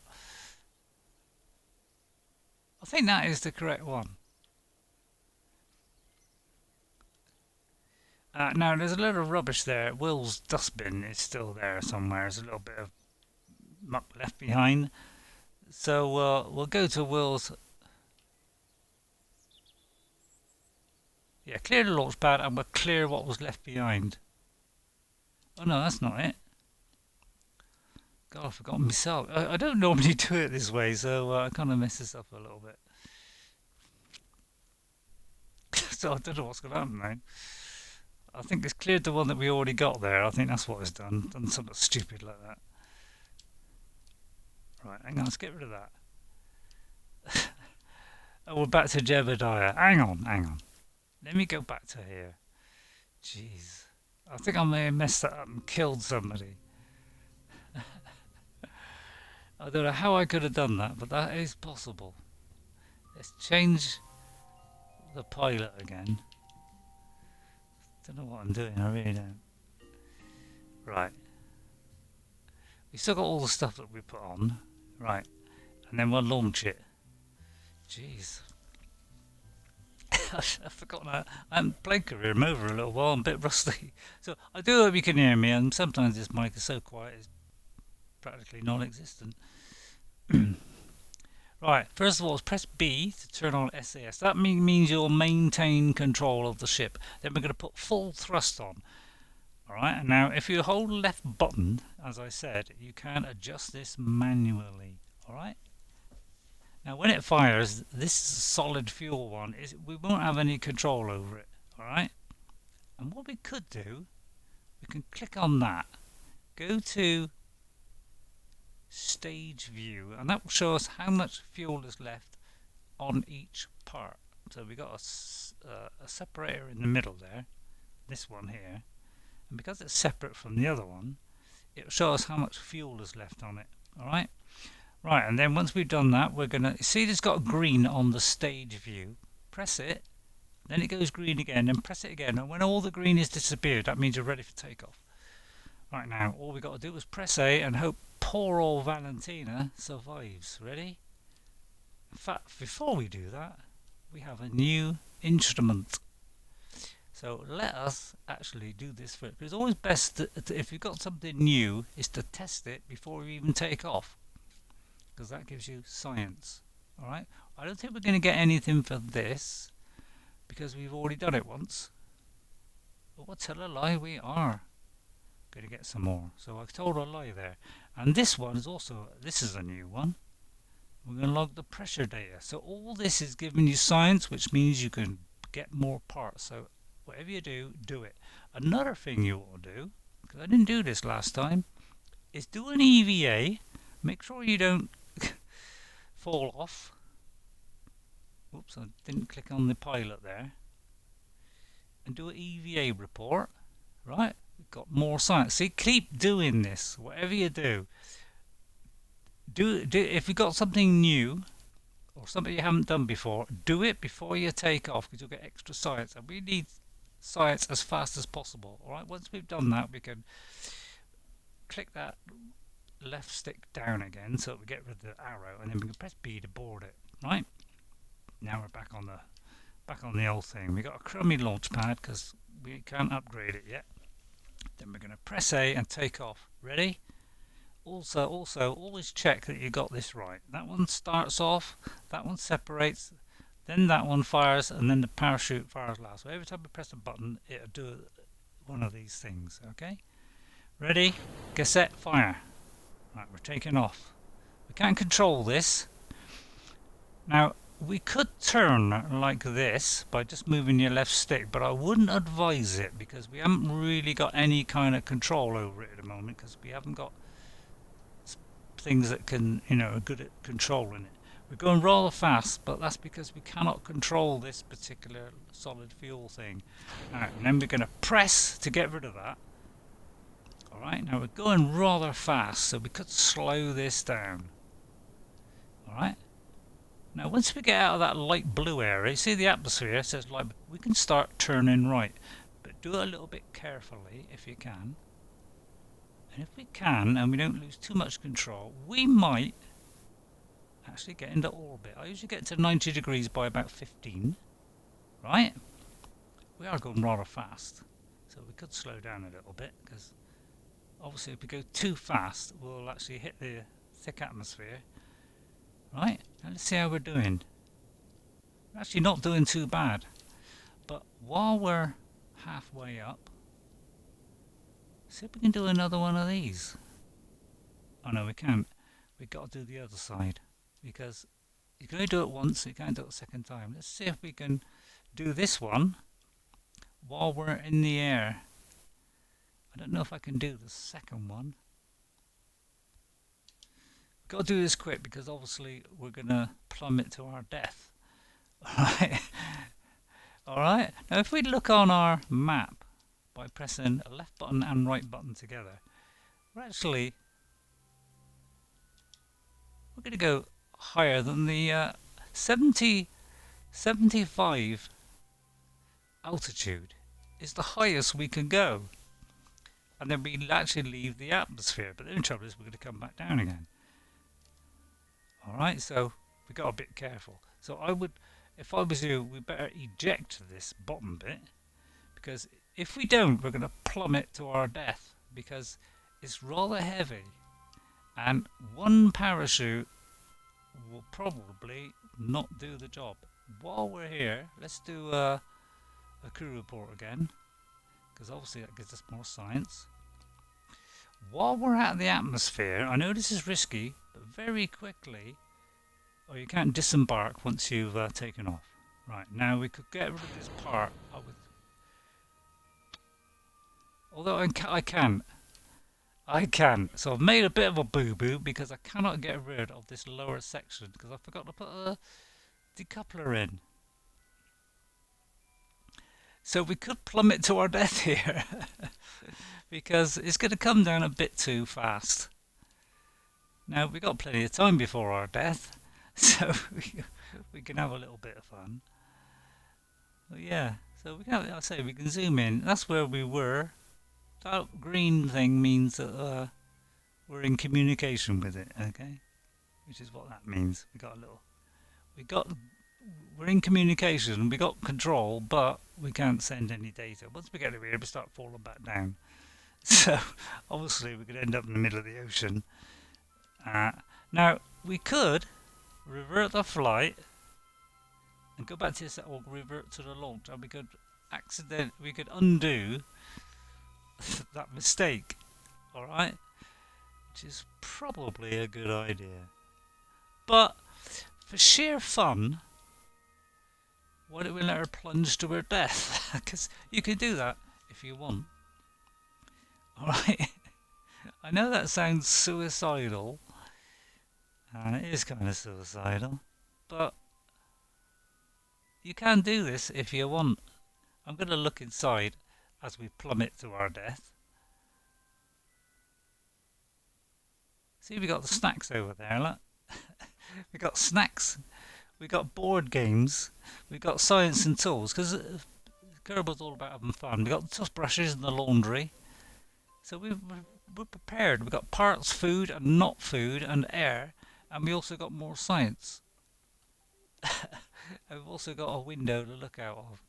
I think that is the correct one. Now, there's a little rubbish there. Will's dustbin is still there somewhere. There's a little bit of muck left behind. So we'll go to Will's. Yeah, clear the launch pad and we'll clear what was left behind. Oh no, that's not it. God, I've forgotten myself. I don't normally do it this way, so I kind of mess this up a little bit. So I don't know what's going to happen now. I think it's cleared the one that we already got there. I think that's what it's done. Done something stupid like that. Right, hang on, let's get rid of that. Oh, we're back to Jebediah. Hang on. Let me go back to here. Jeez. I think I may have messed that up and killed somebody. I don't know how I could have done that, but that is possible. Let's change the pilot again. Don't know what I'm doing, I really don't. Right. We still got all the stuff that we put on. Right. And then we'll launch it. Jeez. I've forgotten that. I haven't played Career Mode for a little while. I'm a bit rusty. So I do hope you can hear me, and sometimes this mic is so quiet it's practically non-existent. Right, first of all, press B to turn on SAS. That means you'll maintain control of the ship. Then we're going to put full thrust on. Alright, and now if you hold left button, as I said, you can adjust this manually. Alright? Now when it fires, this solid fuel one, we won't have any control over it. Alright? And what we could do, we can click on that, go to stage view, and that will show us how much fuel is left on each part. So we got a separator in the middle there, this one here, and because it's separate from the other one, it will show us how much fuel is left on it. Alright? Right, and then once we've done that, we're gonna see it's got green on the stage view. Press it, then it goes green again, and press it again, and when all the green is disappeared, that means you're ready for takeoff. Right now, all we got to do is press A and hope poor old Valentina survives. Ready? In fact, before we do that, we have a new instrument. So let us actually do this first. It's always best if you've got something new, is to test it before you even take off, because that gives you science. All right. I don't think we're going to get anything for this because we've already done it once. But we'll tell a lie, we are going to get some more. So I told a lie there. And this one is also, this is a new one. We're going to log the pressure data. So all this is giving you science, which means you can get more parts. So whatever you do, do it. Another thing you ought to do, because I didn't do this last time, is do an EVA. Make sure you don't fall off. Oops, I didn't click on the pilot there. And do an EVA report. Right? We've got more science. See, keep doing this. Whatever you do. If you've got something new or something you haven't done before, do it before you take off, because you'll get extra science. And we need science as fast as possible. Alright, once we've done that, we can click that left stick down again so that we get rid of the arrow, and then we can press B to board it. Right? Now we're back on the old thing. We got a crummy launch pad because we can't upgrade it yet. Then we're going to press A and take off. Ready? Also, always check that you got this right. That one starts off, that one separates, then that one fires, and then the parachute fires last. So every time we press a button, it'll do one of these things. Okay? Ready? Get set, fire. Right, we're taking off. We can't control this. Now, we could turn like this by just moving your left stick, but I wouldn't advise it because we haven't really got any kind of control over it at the moment, because we haven't got things that can, are good at controlling it. We're going rather fast, but that's because we cannot control this particular solid fuel thing. Alright, and then we're going to press to get rid of that. Alright, now we're going rather fast, so we could slow this down. Alright. Now once we get out of that light blue area, you see the atmosphere says light, we can start turning right. But do it a little bit carefully if you can. And if we can, and we don't lose too much control, we might actually get into orbit. I usually get to 90 degrees by about 15. Right? We are going rather fast. So we could slow down a little bit, because obviously if we go too fast, we'll actually hit the thick atmosphere. Right, now let's see how we're doing. We're actually not doing too bad. But while we're halfway up, see if we can do another one of these. Oh no, we can't. We've got to do the other side, because you can only do it once, so you can't do it a second time. Let's see if we can do this one while we're in the air. I don't know if I can do the second one. Got to do this quick, because obviously we're going to plummet to our death. Alright. Alright. Now if we look on our map by pressing a left button and right button together, we're going to go higher than the 75 altitude is the highest we can go. And then we actually leave the atmosphere, but the only trouble is we're going to come back down again. Alright, so we've got to be a bit careful. So I would, if I was you, we better eject this bottom bit, because if we don't, we're going to plummet to our death, because it's rather heavy, and one parachute will probably not do the job. While we're here, let's do a crew report again, because obviously that gives us more science. While we're at the atmosphere, I know this is risky, but very quickly, or you can't disembark once you've taken off. Right, now we could get rid of this part. Although I can. So I've made a bit of a boo-boo because I cannot get rid of this lower section because I forgot to put a decoupler in. So we could plummet to our death here because it's going to come down a bit too fast. Now we've got plenty of time before our death, so we can have a little bit of fun. But yeah, so we can, I say we can zoom in. That's where we were. that green thing means that we're in communication with it, okay? Which is what that means. We got, we're in communication. We got control, but we can't send any data. Once we get over here, we start falling back down. So obviously we could end up in the middle of the ocean. Now we could revert the flight and go back to this, or revert to the launch, and we could undo that mistake. All right, which is probably a good idea. But for sheer fun, why don't we let her plunge to her death? Because you can do that if you want. Alright? I know that sounds suicidal, and it is kind of suicidal, but you can do this if you want. I'm going to look inside as we plummet to our death. See, we got the snacks over there, look. We got snacks, we got board games, we got science and tools, because Kerbal's all about having fun. We got the toothbrushes and the laundry. So we're prepared. We've got parts food and not food and air, and we also got more science. And we've also got a window to look out of,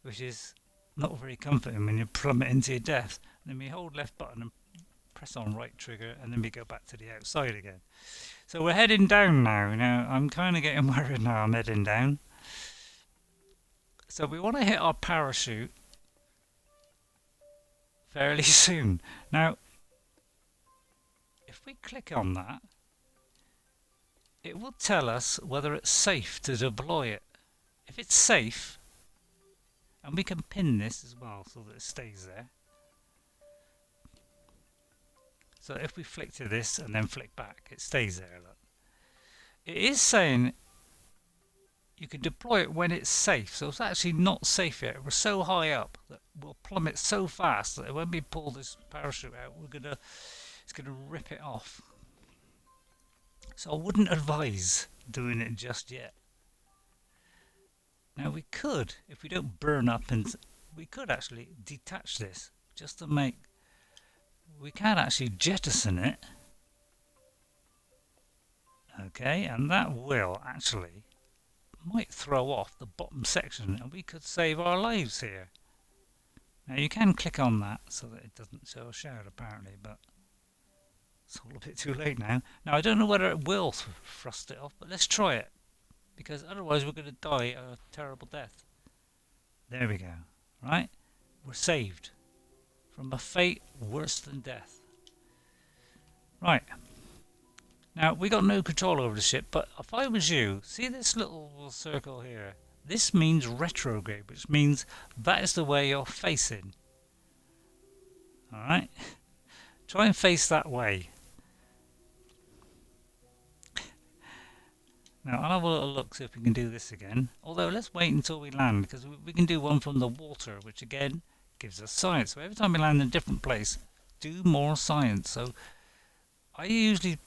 which is not very comforting when you plummet into your death. And then we hold left button and press on right trigger, and then we go back to the outside again. So we're heading down now. Now I'm kind of getting worried now I'm heading down. So we want to hit our parachute fairly soon. Now, if we click on that, it will tell us whether it's safe to deploy it. If it's safe, and we can pin this as well so that it stays there. So if we flick to this and then flick back, it stays there. Look. It is saying you can deploy it when it's safe, so it's actually not safe yet. We're so high up that we'll plummet so fast that when we pull this parachute out, it's gonna rip it off. So I wouldn't advise doing it just yet. Now we could, if we don't burn up, and we could actually detach this just to make. We can actually jettison it. Okay, and that will actually might throw off the bottom section, and we could save our lives here. Now you can click on that so that it doesn't show a shout apparently, but it's all a bit too late now. Now I don't know whether it will thrust it off, but let's try it, because otherwise we're going to die a terrible death. There we go. Right, we're saved from a fate worse than death. Right. Now, we got no control over the ship, but if I was you, see this little circle here? This means retrograde, which means that is the way you're facing. Alright? Try and face that way. Now, I'll have a little look, see if we can do this again. Although, let's wait until we land, because we can do one from the water, which again gives us science. So every time we land in a different place, do more science. So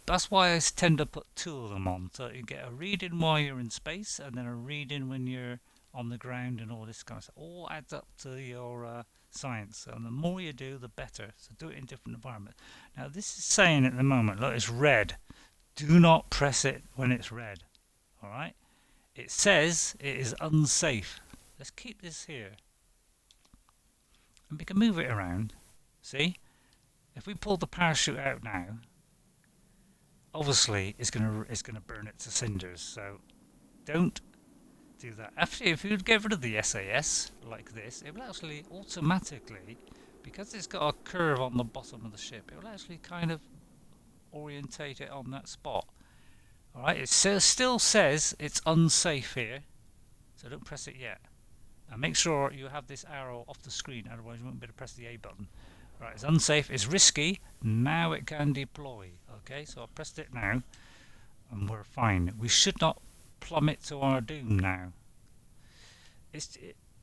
that's why I tend to put two of them on, so you get a reading while you're in space and then a reading when you're on the ground, and all this kind of stuff. All adds up to your science, and the more you do, the better. So do it in different environments. Now this is saying at the moment, look, it's red. Do not press it when it's red. Alright? It says it is unsafe. Let's keep this here. And we can move it around. See? If we pull the parachute out now, obviously it's gonna burn it to cinders, so don't do that. Actually, if you get rid of the SAS like this, it will actually automatically, because it's got a curve on the bottom of the ship, it will actually kind of orientate it on that spot. Alright, it still says it's unsafe here, so don't press it yet. And make sure you have this arrow off the screen, otherwise you won't be able to press the A button. Right, it's unsafe, it's risky, now it can deploy. Okay, so I've pressed it now, and we're fine. We should not plummet to our doom now.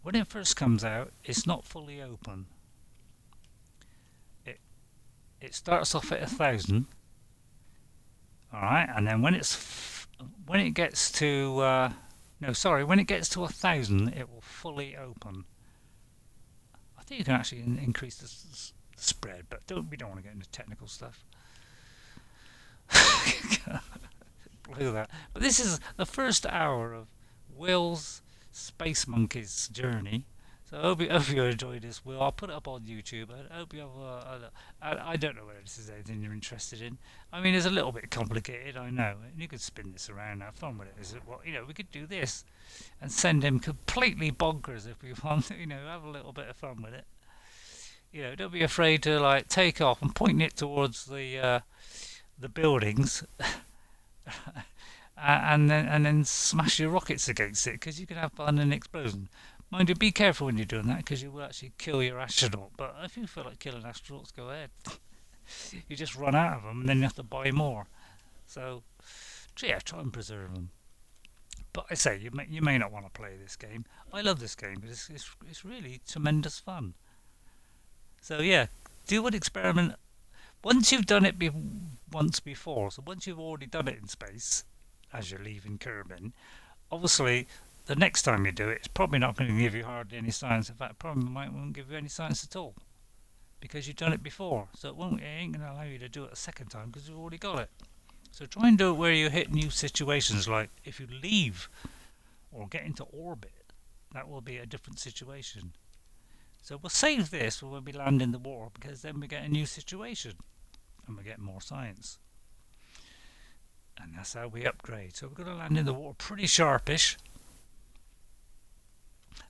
When it first comes out, it's not fully open. It starts off at 1,000. Alright, and then when it gets to when it gets to 1,000, it will fully open. I think you can actually increase spread, but we don't want to get into technical stuff. Blew that. But this is the first hour of Will's Space Monkeys journey. So hope you enjoyed this, Will. I'll put it up on YouTube. I hope you have I don't know whether this is anything you're interested in. I mean, it's a little bit complicated, I know. And you could spin this around, have fun with it. Is it what we could do this and send him completely bonkers if we want to, have a little bit of fun with it. Don't be afraid to like take off and point it towards the buildings and then smash your rockets against it because you can have fun and explosion. Mind you, be careful when you're doing that because you will actually kill your astronaut. But if you feel like killing astronauts, go ahead. You just run out of them and then you have to buy more. So, yeah, try and preserve them. But I say, you may not want to play this game. I love this game because it's really tremendous fun. So yeah, do an experiment once you've done it once before. So once you've already done it in space, as you're leaving Kerbin, obviously the next time you do it, it's probably not going to give you hardly any science. In fact, probably won't give you any science at all because you've done it before. So it ain't going to allow you to do it a second time because you've already got it. So try and do it where you hit new situations, like if you leave or get into orbit, that will be a different situation. So we'll save this for when we land in the water because then we get a new situation and we get more science. And that's how we upgrade. So we're going to land in the water pretty sharpish.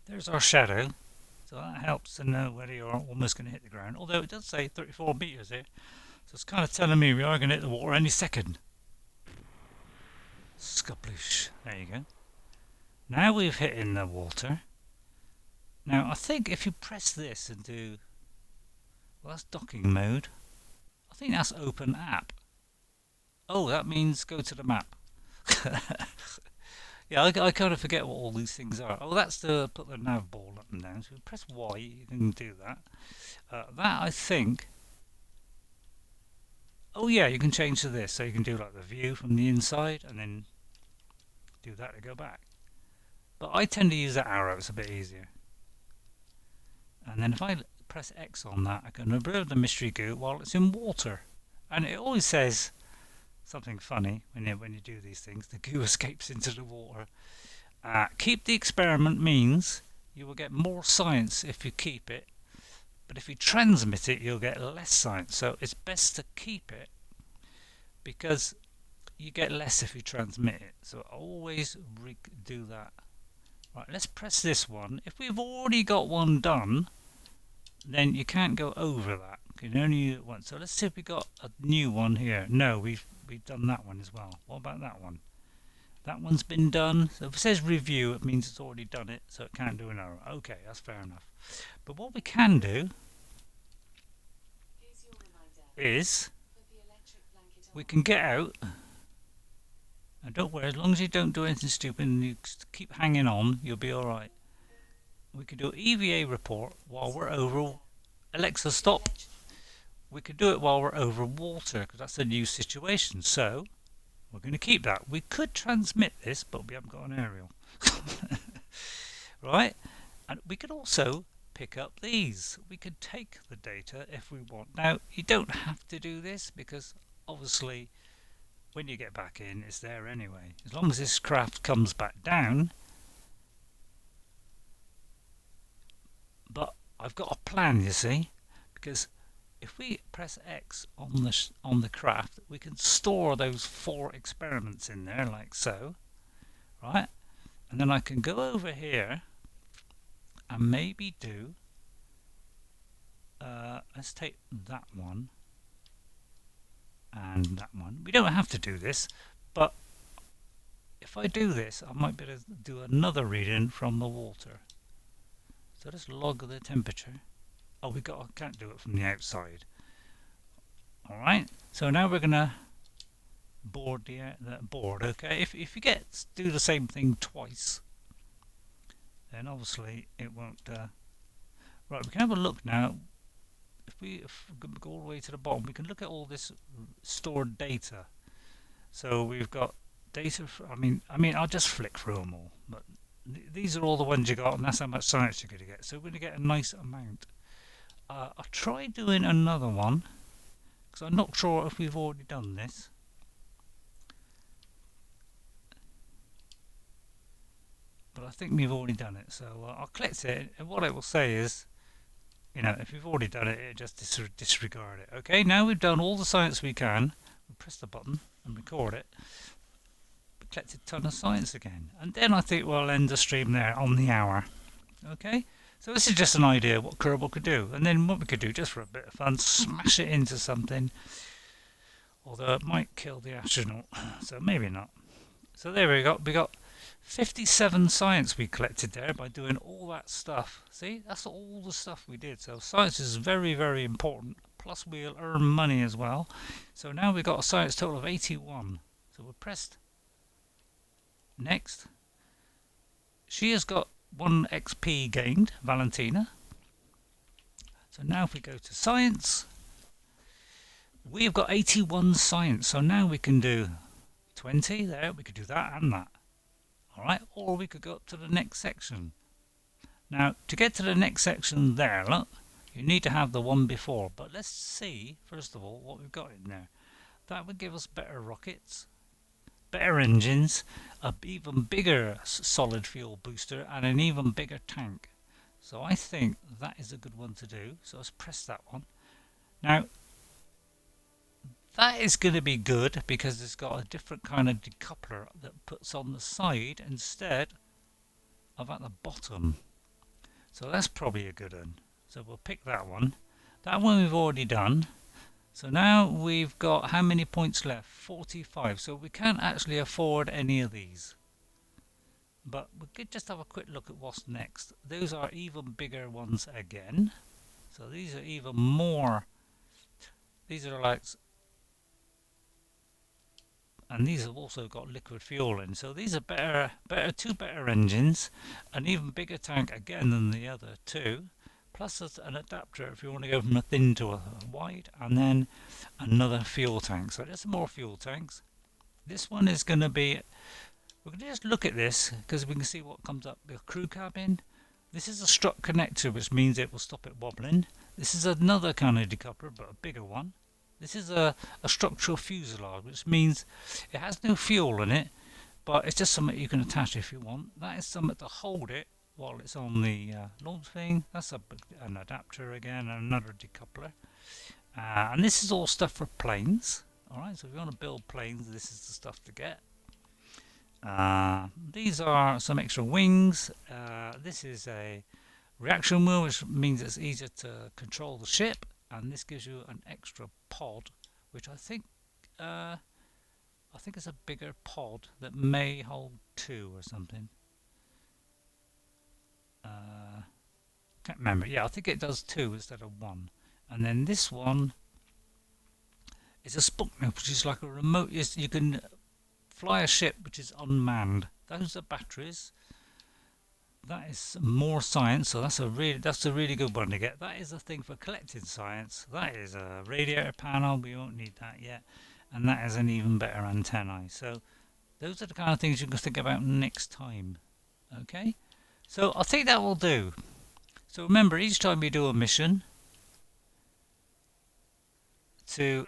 There's our shadow. So that helps to know whether you're almost going to hit the ground. Although it does say 34 meters here. So it's kind of telling me we are going to hit the water any second. Scuploosh. There you go. Now we've hit in the water. Now I think if you press this and do, well, that's docking mode. I think that's open app. Oh, that means go to the map. Yeah, I kind of forget what all these things are. Oh, that's to put the nav ball up and down. So if you press Y, you can do that. That I think. Oh yeah, you can change to this. So you can do like the view from the inside and then do that to go back. But I tend to use that arrow. It's a bit easier. And then if I press X on that, I can observe the mystery goo while it's in water. And it always says something funny when you do these things. The goo escapes into the water. Keep the experiment means you will get more science if you keep it. But if you transmit it, you'll get less science. So it's best to keep it because you get less if you transmit it. So always do that. Right, let's press this one. If we've already got one done, then you can't go over that. You can only use it once. So let's see if we got a new one here. No, we've done that one as well. What about that one? That one's been done. So if it says review, it means it's already done it, so it can't do another. Okay, that's fair enough. But what we can do is we can get out. And don't worry, as long as you don't do anything stupid and you keep hanging on, you'll be alright. We can do an EVA report while we're over. Alexa, stop. We can do it while we're over water because that's a new situation. So we're going to keep that. We could transmit this, but we haven't got an aerial. Right? And we could also pick up these. We could take the data if we want. Now, you don't have to do this because obviously when you get back in, it's there anyway. As long as this craft comes back down. But I've got a plan, you see, because if we press X on the craft, we can store those 4 experiments in there, like so, right? And then I can go over here and maybe do. Let's take that one. And that one. We don't have to do this, but if I do this, I might be able to do another reading from the water. So let's log the temperature. Oh, I can't do it from the outside. All right. So now we're gonna board the board. Okay. If you do the same thing twice, then obviously it won't. Right. We can have a look now. If we go all the way to the bottom, we can look at all this stored data. So we've got data. I'll just flick through them all, but these are all the ones you got, and that's how much science you're going to get. So we're going to get a nice amount. I'll try doing another one, because I'm not sure if we've already done this. But I think we've already done it, so I'll collect it, and what it will say is, you know, if we've already done it, it just disregard it. Okay, now we've done all the science we can. We press the button and record it. We collected a ton of science again, and then I think we'll end the stream there on the hour. Okay, so this is just an idea what Kerbal could do, and then what we could do, just for a bit of fun, smash it into something. Although it might kill the astronaut, so maybe not. So there we go. We got 57 science we collected there by doing all that stuff. See, that's all the stuff we did. So science is very, very important. Plus we'll earn money as well. So now we've got a science total of 81. So we're pressed next. She has got 1 XP gained, Valentina. So now if we go to science, we've got 81 science. So now we can do 20 there. We could do that and that. Alright, or we could go up to the next section. Now, to get to the next section there, look, you need to have the one before. But let's see, first of all, what we've got in there. That would give us better rockets, better engines, an even bigger solid fuel booster, and an even bigger tank. So I think that is a good one to do. So let's press that one. Now, that is going to be good because it's got a different kind of decoupler that puts on the side instead of at the bottom. So that's probably a good one. So we'll pick that one. That one we've already done. So now we've got how many points left? 45. So we can't actually afford any of these. But we could just have a quick look at what's next. Those are even bigger ones again. So these are even more. These are like, and these have also got liquid fuel in. So these are two better engines, an even bigger tank again than the other two, plus an adapter if you want to go from a thin to a wide, and then another fuel tank. So there's some more fuel tanks. This one is going to be, we're going to just look at this because we can see what comes up. The crew cabin. This is a strut connector, which means it will stop it wobbling. This is another kind of decoupler, but a bigger one. This is a structural fuselage, which means it has no fuel in it, but it's just something you can attach if you want. That is something to hold it while it's on the launch thing. That's an adapter again, and another decoupler. And this is all stuff for planes. Alright, so if you want to build planes, this is the stuff to get. These are some extra wings. This is a reaction wheel, which means it's easier to control the ship. And this gives you an extra pod, which I think it's a bigger pod that may hold 2 or something. Can't remember. Yeah, I think it does 2 instead of 1. And then this one is a Sputnik, which is like a remote. You can fly a ship which is unmanned. Those are batteries. That is more science, so that's a really good one to get. That is a thing for collecting science. That is a radiator panel, we won't need that yet. And that is an even better antennae. So those are the kind of things you can think about next time. Okay? So I think that will do. So remember, each time we do a mission, to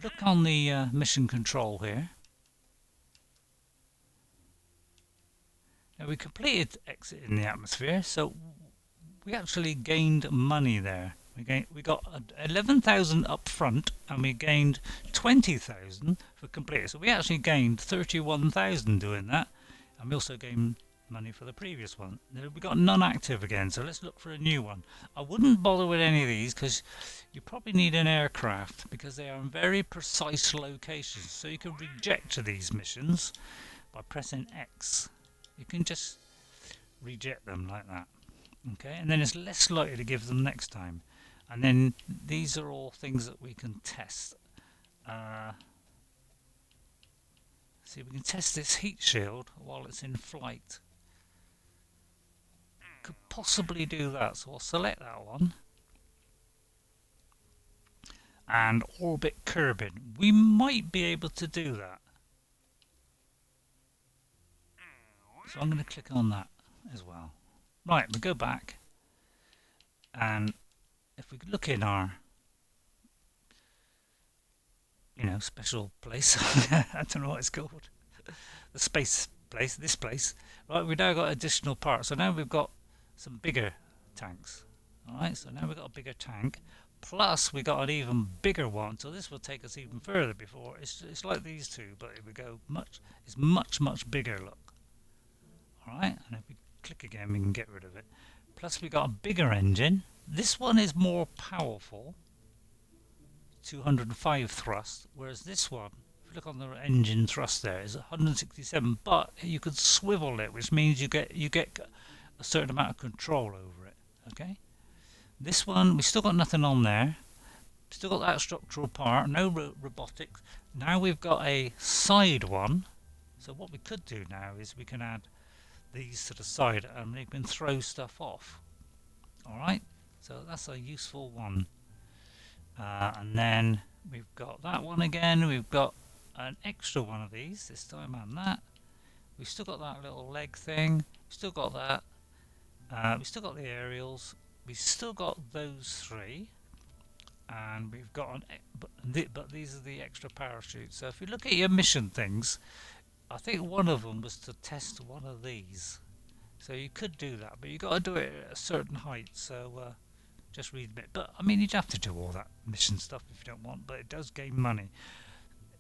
look on the mission control here. Now we completed exit in the atmosphere, so we actually gained money there. We got 11,000 up front, and we gained 20,000 for complete. So we actually gained 31,000 doing that, and we also gained money for the previous one. Now we got non-active again, so let's look for a new one. I wouldn't bother with any of these because you probably need an aircraft because they are in very precise locations. So you can reject these missions by pressing X. You can just reject them like that. Okay, and then it's less likely to give them next time. And then these are all things that we can test. See, we can test this heat shield while it's in flight. Could possibly do that, so I'll select that one. And orbit Kerbal. We might be able to do that. So I'm going to click on that as well. Right, we go back, and if we look in our, special place, I don't know what it's called, the space place, this place, right? We've now got additional parts. So now we've got some bigger tanks. All right, so now we've got a bigger tank. Plus, we got an even bigger one. So this will take us even further. Before it's like these two, but if we go it's much bigger. Look, all right, and if we click again, we can get rid of it. Plus, we got a bigger engine. This one is more powerful, 205 thrust, whereas this one, if you look on the engine thrust there, is 167. But you could swivel it, which means you get a certain amount of control over it. Okay. This one, we still got nothing on there. Still got that structural part, no robotics. Now we've got a side one. So what we could do now is we can add these to the side and we can throw stuff off. Alright, so that's a useful one. And then we've got that one again. We've got an extra one of these this time and that. We've still got that little leg thing. We've still got that. We've still got the aerials. We've still got those three, and we've got but these are the extra parachutes. So if you look at your mission things, I think one of them was to test one of these. So you could do that, but you've got to do it at a certain height. So just read a bit. But I mean, you'd have to do all that mission stuff if you don't want, but it does gain money.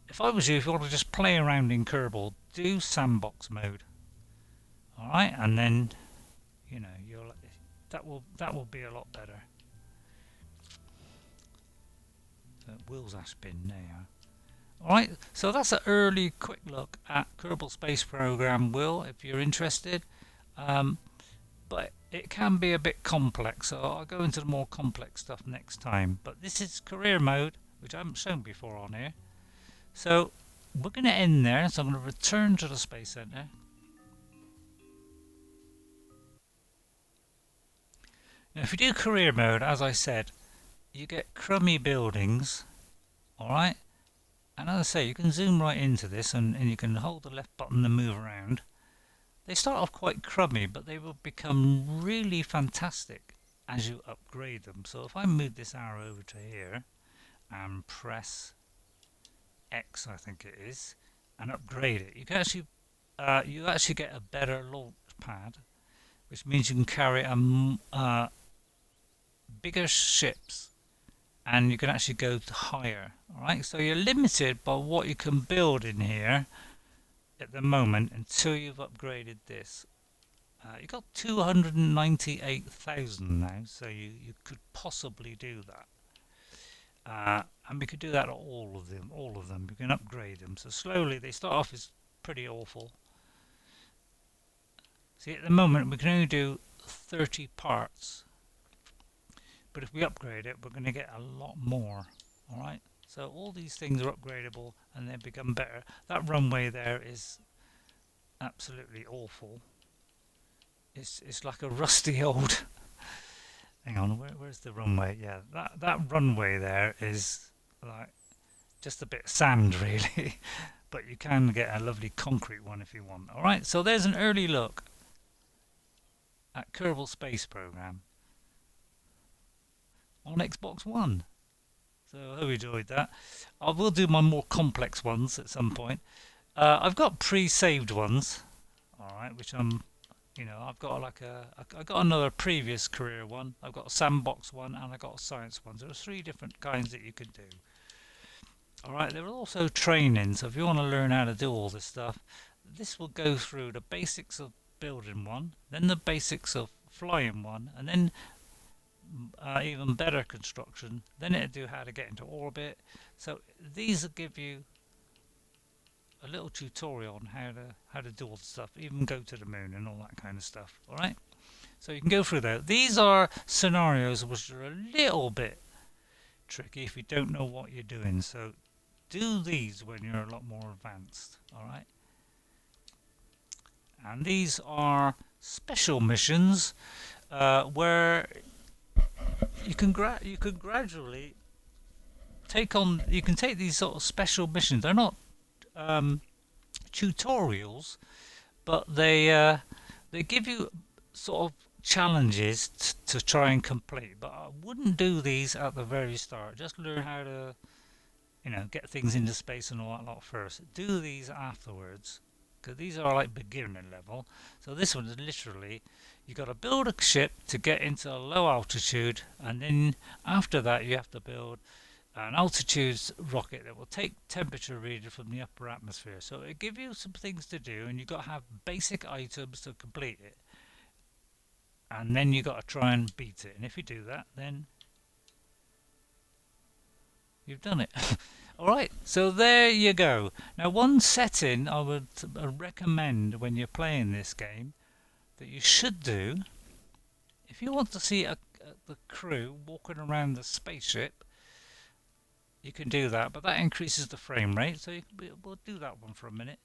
If I was you, if you want to just play around in Kerbal, do sandbox mode. All right, and then you'll. That will be a lot better. So Will's Ash bin there. Alright, so that's an early quick look at Kerbal Space Program, Will, if you're interested. But it can be a bit complex, so I'll go into the more complex stuff next time. But this is career mode, which I haven't shown before on here. So we're going to end there, so I'm going to return to the Space Center. Now, if you do career mode, as I said, you get crummy buildings, alright? And as I say, you can zoom right into this and you can hold the left button to move around. They start off quite crummy, but they will become really fantastic as you upgrade them. So if I move this arrow over to here and press X, I think it is, and upgrade it, you can actually get a better launch pad, which means you can carry bigger ships, and you can actually go higher. Alright, so you're limited by what you can build in here at the moment until you've upgraded this. You've got 298,000 now, so you could possibly do that. And we could do that at all of them. You can upgrade them. So slowly, they start off as pretty awful. See, at the moment we can only do 30 parts. But if we upgrade it, we're going to get a lot more. Alright? So all these things are upgradable and they become better. That runway there is absolutely awful. It's like a rusty old... Hang on, where's the runway? Yeah, that runway there is like just a bit of sand really. But you can get a lovely concrete one if you want. Alright, so there's an early look at Kerbal Space Program on Xbox One. So I hope you enjoyed that. I will do my more complex ones at some point. I've got pre-saved ones, alright, which I've got like I got another previous career one, I've got a sandbox one, and I got a science one. So there's 3 different kinds that you can do. Alright, there are also training, so if you want to learn how to do all this stuff, this will go through the basics of building one, then the basics of flying one, and then even better construction, then it'll do how to get into orbit. So these will give you a little tutorial on how to do all the stuff, even go to the moon and all that kind of stuff. Alright, so you can go through that. These are scenarios which are a little bit tricky if you don't know what you're doing, so do these when you're a lot more advanced. Alright, and these are special missions where you can gradually take these sort of special missions. They're not tutorials, but they give you sort of challenges to try and complete, but I wouldn't do these at the very start. Just learn how to, get things into space and all that lot first. Do these afterwards, because these are like beginner level. So this one is literally, you got to build a ship to get into a low altitude, and then after that you have to build an altitude rocket that will take temperature reading from the upper atmosphere. So it gives you some things to do, and you've got to have basic items to complete it. And then you got to try and beat it. And if you do that, then you've done it. All right, so there you go. Now, one setting I would recommend when you're playing this game that you should do, if you want to see the crew walking around the spaceship, you can do that, but that increases the frame rate. So we'll do that one for a minute.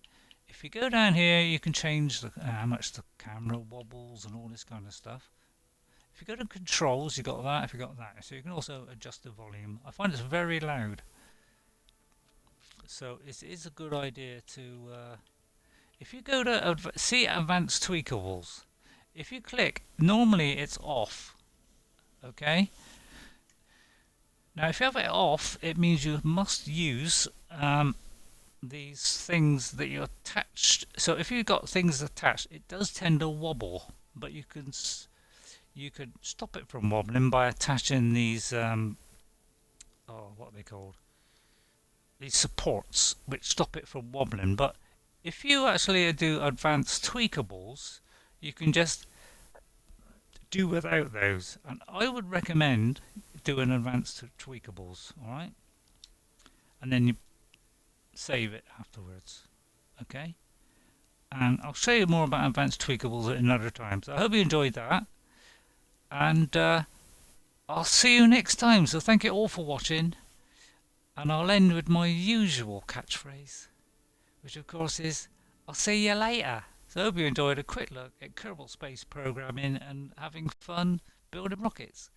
If you go down here, you can change how much the camera wobbles and all this kind of stuff. If you go to controls, you got that. If you got that, so you can also adjust the volume. I find it's very loud, so it is a good idea to. If you go to see advanced tweakables, if you click, normally it's off. Okay. Now, if you have it off, it means you must use these things that you attached. So if you've got things attached, it does tend to wobble, but you could stop it from wobbling by attaching these what are they called? These supports which stop it from wobbling. But if you actually do advanced tweakables, you can just do without those. And I would recommend doing advanced tweakables, alright? And then you save it afterwards. Okay? And I'll show you more about advanced tweakables at another time. So I hope you enjoyed that. And I'll see you next time. So thank you all for watching. And I'll end with my usual catchphrase, which of course is, I'll see you later. So I hope you enjoyed a quick look at Kerbal space programming and having fun building rockets.